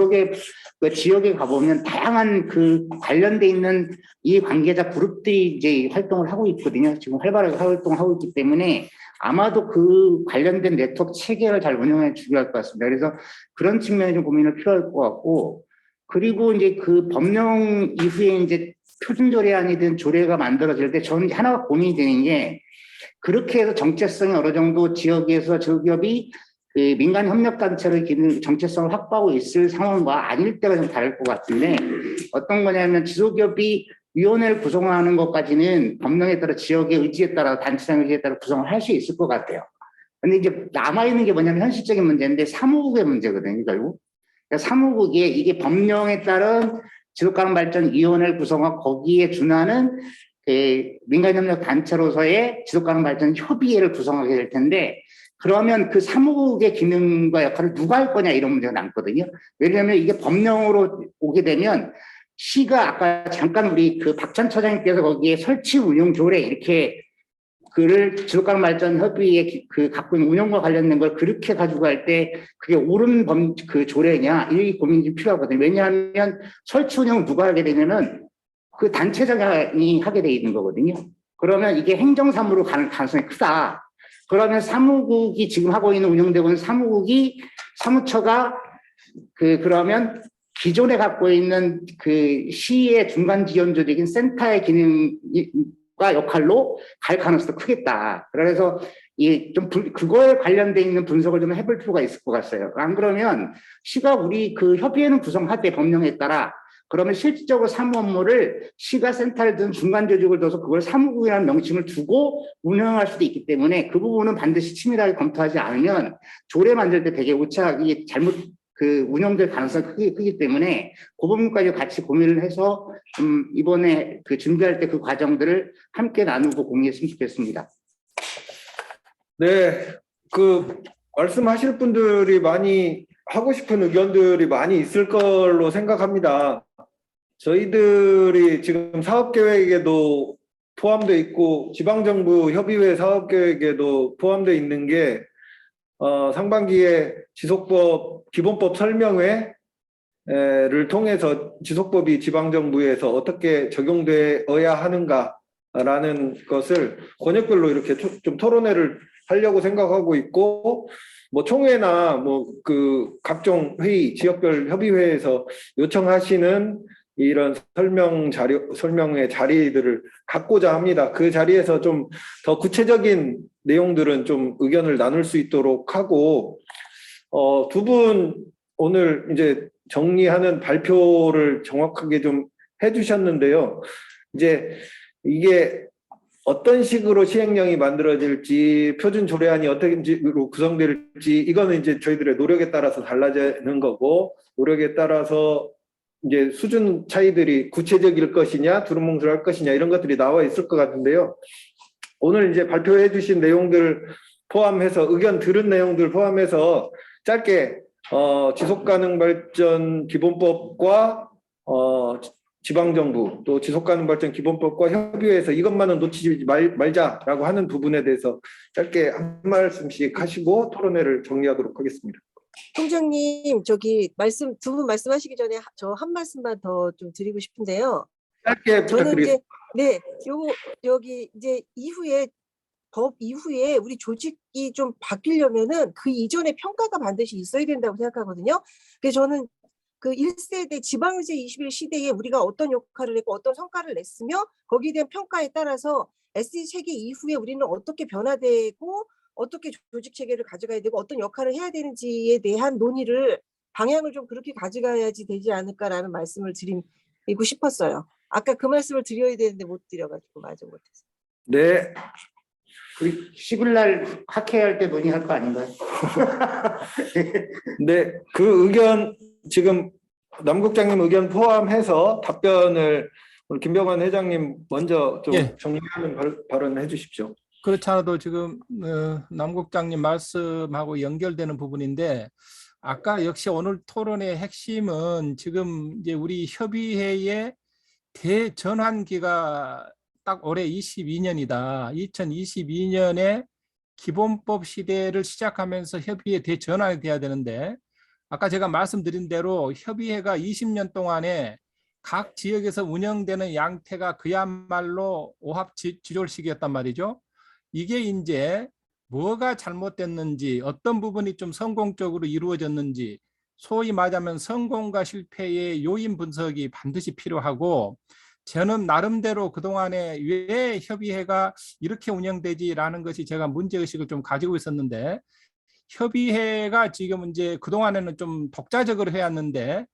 그 지역에 가보면 다양한 그 관련돼 있는 이해 관계자 그룹들이 이제 활동을 하고 있거든요. 지금 활발하게 활동하고 있기 때문에 아마도 그 관련된 네트워크 체계를 잘 운영해 주셔야 할 것 같습니다. 그래서 그런 측면에 좀 고민을 필요할 것 같고, 그리고 이제 그 법령 이후에 이제 표준조례안이든 조례가 만들어질 때 저는 하나가 고민이 되는 게 그렇게 해서 정체성이 어느 정도 지역에서 지역기업이 그 민간협력단체의 기능 정체성을 확보하고 있을 상황과 아닐 때가 좀 다를 것 같은데 어떤 거냐면 지소기업이 위원회를 구성하는 것까지는 법령에 따라 지역의 의지에 따라 단체장 의지에 따라 구성을 할 수 있을 것 같아요. 근데 이제 남아있는 게 뭐냐면 현실적인 문제인데 사무국의 문제거든요, 결국. 그러니까 사무국이 이게 법령에 따른 지속가능발전위원회를 구성하고 거기에 준하는 그 민간협력 단체로서의 지속가능발전 협의회를 구성하게 될 텐데 그러면 그 사무국의 기능과 역할을 누가 할 거냐 이런 문제가 남거든요. 왜냐하면 이게 법령으로 오게 되면 시가 아까 잠깐 우리 그 박찬 처장님께서 거기에 설치 운영 조례 이렇게 그를 지속가능발전 협의회 그 갖고 있는 운영과 관련된 걸 그렇게 가지고 갈 때 그게 옳은 그 조례냐 이 고민이 필요하거든요. 왜냐하면 설치 운영을 누가 하게 되냐면 그 단체장이 하게 돼 있는 거거든요. 그러면 이게 행정사무로 가는 가능성이 크다. 그러면 사무국이 지금 하고 있는 운영되고 있는 사무국이 사무처가 그러면 기존에 갖고 있는 그 시의 중간 지원조직인 센터의 기능과 역할로 갈 가능성도 크겠다. 그래서 이 좀 그거에 관련돼 있는 분석을 좀 해볼 필요가 있을 것 같아요. 안 그러면 시가 우리 그 협의회는 구성하되 법령에 따라 그러면 실질적으로 사무 업무를 시가 센터를 든 중간 조직을 둬서 그걸 사무국이라는 명칭을 두고 운영할 수도 있기 때문에 그 부분은 반드시 치밀하게 검토하지 않으면 조례 만들 때 되게 오차하게 잘못 그 운영될 가능성이 크기 때문에 그 부분까지 같이 고민을 해서 이번에 그 준비할 때 그 과정들을 함께 나누고 공유했으면 좋겠습니다. 네, 그 말씀하실 분들이 많이 하고 싶은 의견들이 많이 있을 걸로 생각합니다. 저희들이 지금 사업계획에도 포함되어 있고 지방정부 협의회 사업계획에도 포함되어 있는 게 상반기에 지속법 기본법 설명회를 통해서 지속법이 지방정부에서 어떻게 적용되어야 하는가라는 것을 권역별로 이렇게 좀 토론회를 하려고 생각하고 있고, 뭐 총회나 뭐 그 각종 회의, 지역별 협의회에서 요청하시는 이런 설명회 자리들을 갖고자 합니다. 그 자리에서 좀 더 구체적인 내용들은 좀 의견을 나눌 수 있도록 하고, 두 분 오늘 이제 정리하는 발표를 정확하게 좀 해주셨는데요. 이제 이게 어떤 식으로 시행령이 만들어질지, 표준 조례안이 어떻게 식으로 구성될지, 이거는 이제 저희들의 노력에 따라서 달라지는 거고, 노력에 따라서 이제 수준 차이들이 구체적일 것이냐, 두루뭉술할 것이냐, 이런 것들이 나와 있을 것 같은데요. 오늘 이제 발표해 주신 내용들 포함해서, 의견 들은 내용들 포함해서 짧게 지속가능발전 기본법과 지방정부 또 지속가능발전 기본법과 협의회에서 이것만은 놓치지 말자라고 하는 부분에 대해서 짧게 한 말씀씩 하시고 토론회를 정리하도록 하겠습니다. 총장님, 저기 두 분 말씀하시기 전에 저 한 말씀만 더 좀 드리고 싶은데요. 짧게 저는 부탁드리겠습니다. 이제 여기 이제 법 이후에 우리 조직이 좀 바뀌려면은 그 이전에 평가가 반드시 있어야 된다고 생각하거든요. 그래서 저는 그 1세대 지방제 21시대에 우리가 어떤 역할을 했고 어떤 성과를 냈으며 거기에 대한 평가에 따라서 SDG 체계 이후에 우리는 어떻게 변화되고 어떻게 조직 체계를 가져가야 되고 어떤 역할을 해야 되는지에 대한 논의를 방향을 좀 그렇게 가져가야지 되지 않을까라는 말씀을 드리고 싶었어요. 아까 그 말씀을 드려야 되는데 못 드려가지고 마저 못했어요. 네. 우리 10일 날 학회할 때 논의할 거 아닌가요? 네, 그 의견 지금 남국장님 의견 포함해서 답변을 우리 김병환 회장님 먼저 좀 예. 정리하는 발언해 주십시오. 그렇지 않아도 지금 남국장님 말씀하고 연결되는 부분인데 아까 역시 오늘 토론의 핵심은 지금 이제 우리 협의회의 대전환기가 딱 올해 22년이다. 2022년에 기본법 시대를 시작하면서 협의회 대전환이 돼야 되는데 아까 제가 말씀드린 대로 협의회가 20년 동안에 각 지역에서 운영되는 양태가 그야말로 오합지졸식이었단 말이죠. 이게 이제 뭐가 잘못됐는지 어떤 부분이 좀 성공적으로 이루어졌는지 소위 말하면 성공과 실패의 요인 분석이 반드시 필요하고 저는 나름대로 그동안에 왜 협의회가 이렇게 운영되지라는 것이 제가 문제의식을 좀 가지고 있었는데 협의회가 지금 이제 그동안에는 좀 독자적으로 해왔는데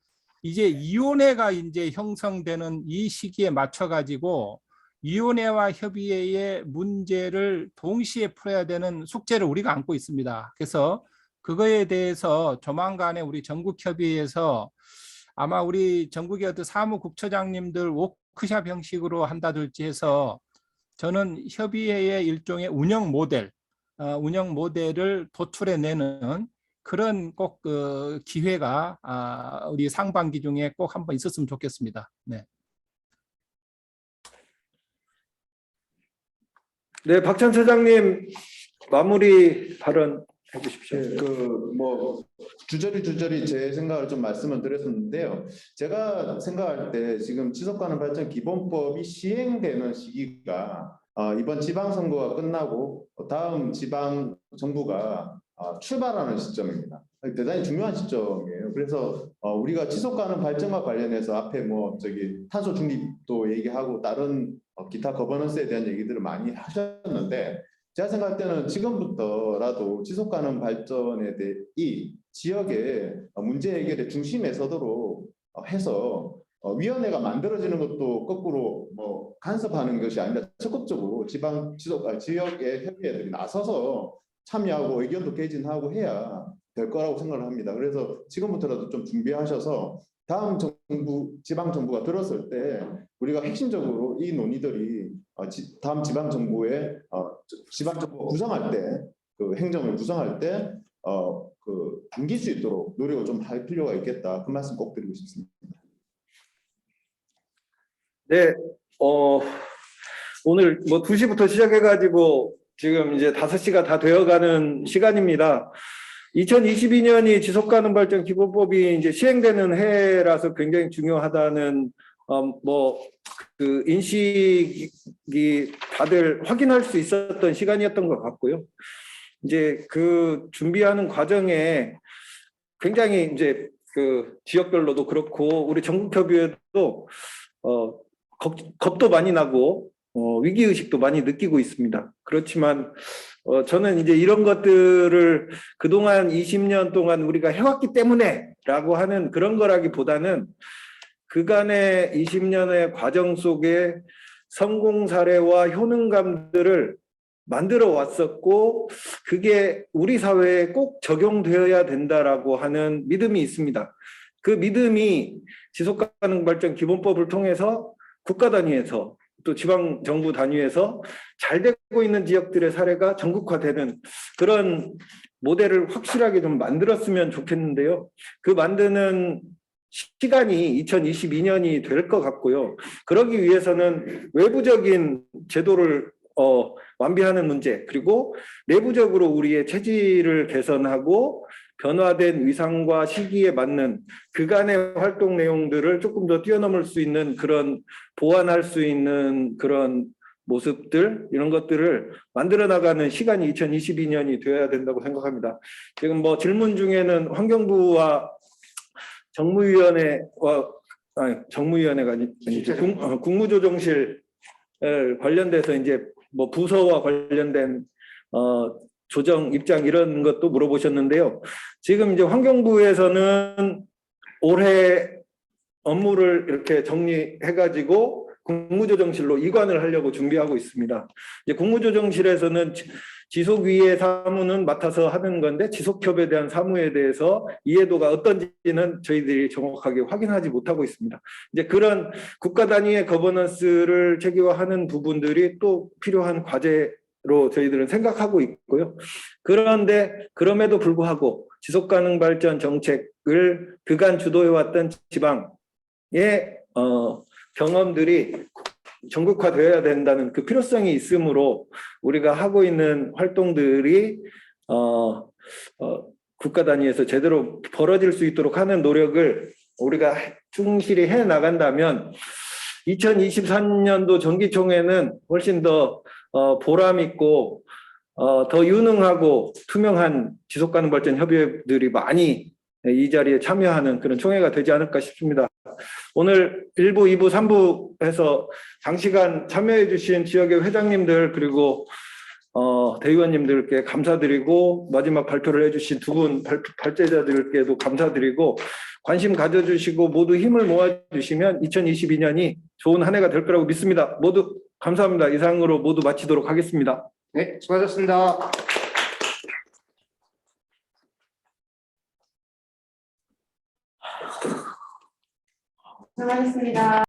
이제 위원회가 이제 형성되는 이 시기에 맞춰가지고 위원회와 협의회의 문제를 동시에 풀어야 되는 숙제를 우리가 안고 있습니다. 그래서 그거에 대해서 조만간에 우리 전국협의회에서 아마 우리 전국의 어떤 사무국처장님들 워크숍 형식으로 한다든지 해서 저는 협의회의 일종의 운영 모델을 도출해내는 그런 꼭 그 기회가 우리 상반기 중에 꼭 한번 있었으면 좋겠습니다. 네. 네, 박찬 차장님 마무리 발언 해주십시오. 네, 뭐 주저리 제 생각을 좀 말씀을 드렸었는데요. 제가 생각할 때 지금 지속가능 발전 기본법이 시행되는 시기가 이번 지방선거가 끝나고 다음 지방 정부가 출발하는 시점입니다. 대단히 중요한 시점이에요. 그래서 우리가 지속가능 발전과 관련해서 앞에 뭐 탄소 중립도 얘기하고 다른 기타 거버넌스에 대한 얘기들을 많이 하셨는데 제가 생각할 때는 지금부터라도 지속가능 발전에 대해 이 지역의 문제 해결의 중심에 서도록 해서 위원회가 만들어지는 것도 거꾸로 뭐 간섭하는 것이 아니라 적극적으로 지역의 협의회들이 나서서 참여하고 의견도 개진하고 해야 될 거라고 생각을 합니다. 그래서 지금부터라도 좀 준비하셔서 다음 정부, 지방 정부가 들었을 때 우리가 핵심적으로 이 논의들이 다음 지방 정부의 지방 정부가 구성할 때 그 행정을 구성할 때 담길 수 있도록 노력을 좀 할 필요가 있겠다. 그 말씀 꼭 드리고 싶습니다. 네, 오늘 뭐 2시부터 시작해가지고 지금 이제 5시가 다 되어가는 시간입니다. 2022년이 지속가능 발전 기본법이 이제 시행되는 해라서 굉장히 중요하다는 그 인식이 다들 확인할 수 있었던 시간이었던 것 같고요. 이제 그 준비하는 과정에 굉장히 이제 그 지역별로도 그렇고 우리 전국협의회도 겁도 많이 나고 위기의식도 많이 느끼고 있습니다. 그렇지만 저는 이제 이런 것들을 그동안 20년 동안 우리가 해왔기 때문에라고 하는 그런 거라기보다는 그간의 20년의 과정 속에 성공 사례와 효능감들을 만들어 왔었고 그게 우리 사회에 꼭 적용되어야 된다라고 하는 믿음이 있습니다. 그 믿음이 지속가능 발전 기본법을 통해서 국가 단위에서 또 지방 정부 단위에서 잘 되고 있는 지역들의 사례가 전국화되는 그런 모델을 확실하게 좀 만들었으면 좋겠는데요. 그 만드는 시간이 2022년이 될 것 같고요. 그러기 위해서는 외부적인 제도를 완비하는 문제, 그리고 내부적으로 우리의 체질을 개선하고 변화된 위상과 시기에 맞는 그간의 활동 내용들을 조금 더 뛰어넘을 수 있는 그런 보완할 수 있는 그런 모습들, 이런 것들을 만들어 나가는 시간이 2022년이 되어야 된다고 생각합니다. 지금 뭐 질문 중에는 환경부와 정무위원회가 아니죠. 국무조정실 관련돼서 이제 뭐 부서와 관련된 조정 입장 이런 것도 물어보셨는데요. 지금 이제 환경부에서는 올해 업무를 이렇게 정리해가지고 국무조정실로 이관을 하려고 준비하고 있습니다. 이제 국무조정실에서는 지속위의 사무는 맡아서 하는 건데 지속협에 대한 사무에 대해서 이해도가 어떤지는 저희들이 정확하게 확인하지 못하고 있습니다. 이제 그런 국가 단위의 거버넌스를 체계화하는 부분들이 또 필요한 과제로 저희들은 생각하고 있고요. 그런데 그럼에도 불구하고 지속가능 발전 정책을 그간 주도해왔던 지방의 경험들이 전국화되어야 된다는 그 필요성이 있으므로 우리가 하고 있는 활동들이 국가 단위에서 제대로 벌어질 수 있도록 하는 노력을 우리가 충실히 해 나간다면 2023년도 정기총회는 훨씬 더 보람 있고 더 유능하고 투명한 지속가능 발전 협의회들이 많이 이 자리에 참여하는 그런 총회가 되지 않을까 싶습니다. 오늘 1부, 2부, 3부 해서 장시간 참여해 주신 지역의 회장님들 그리고 대의원님들께 감사드리고 마지막 발표를 해주신 두 분 발제자들께도 감사드리고 관심 가져주시고 모두 힘을 모아주시면 2022년이 좋은 한 해가 될 거라고 믿습니다. 모두 감사합니다. 이상으로 모두 마치도록 하겠습니다. 네, 수고하셨습니다. 수고하셨습니다.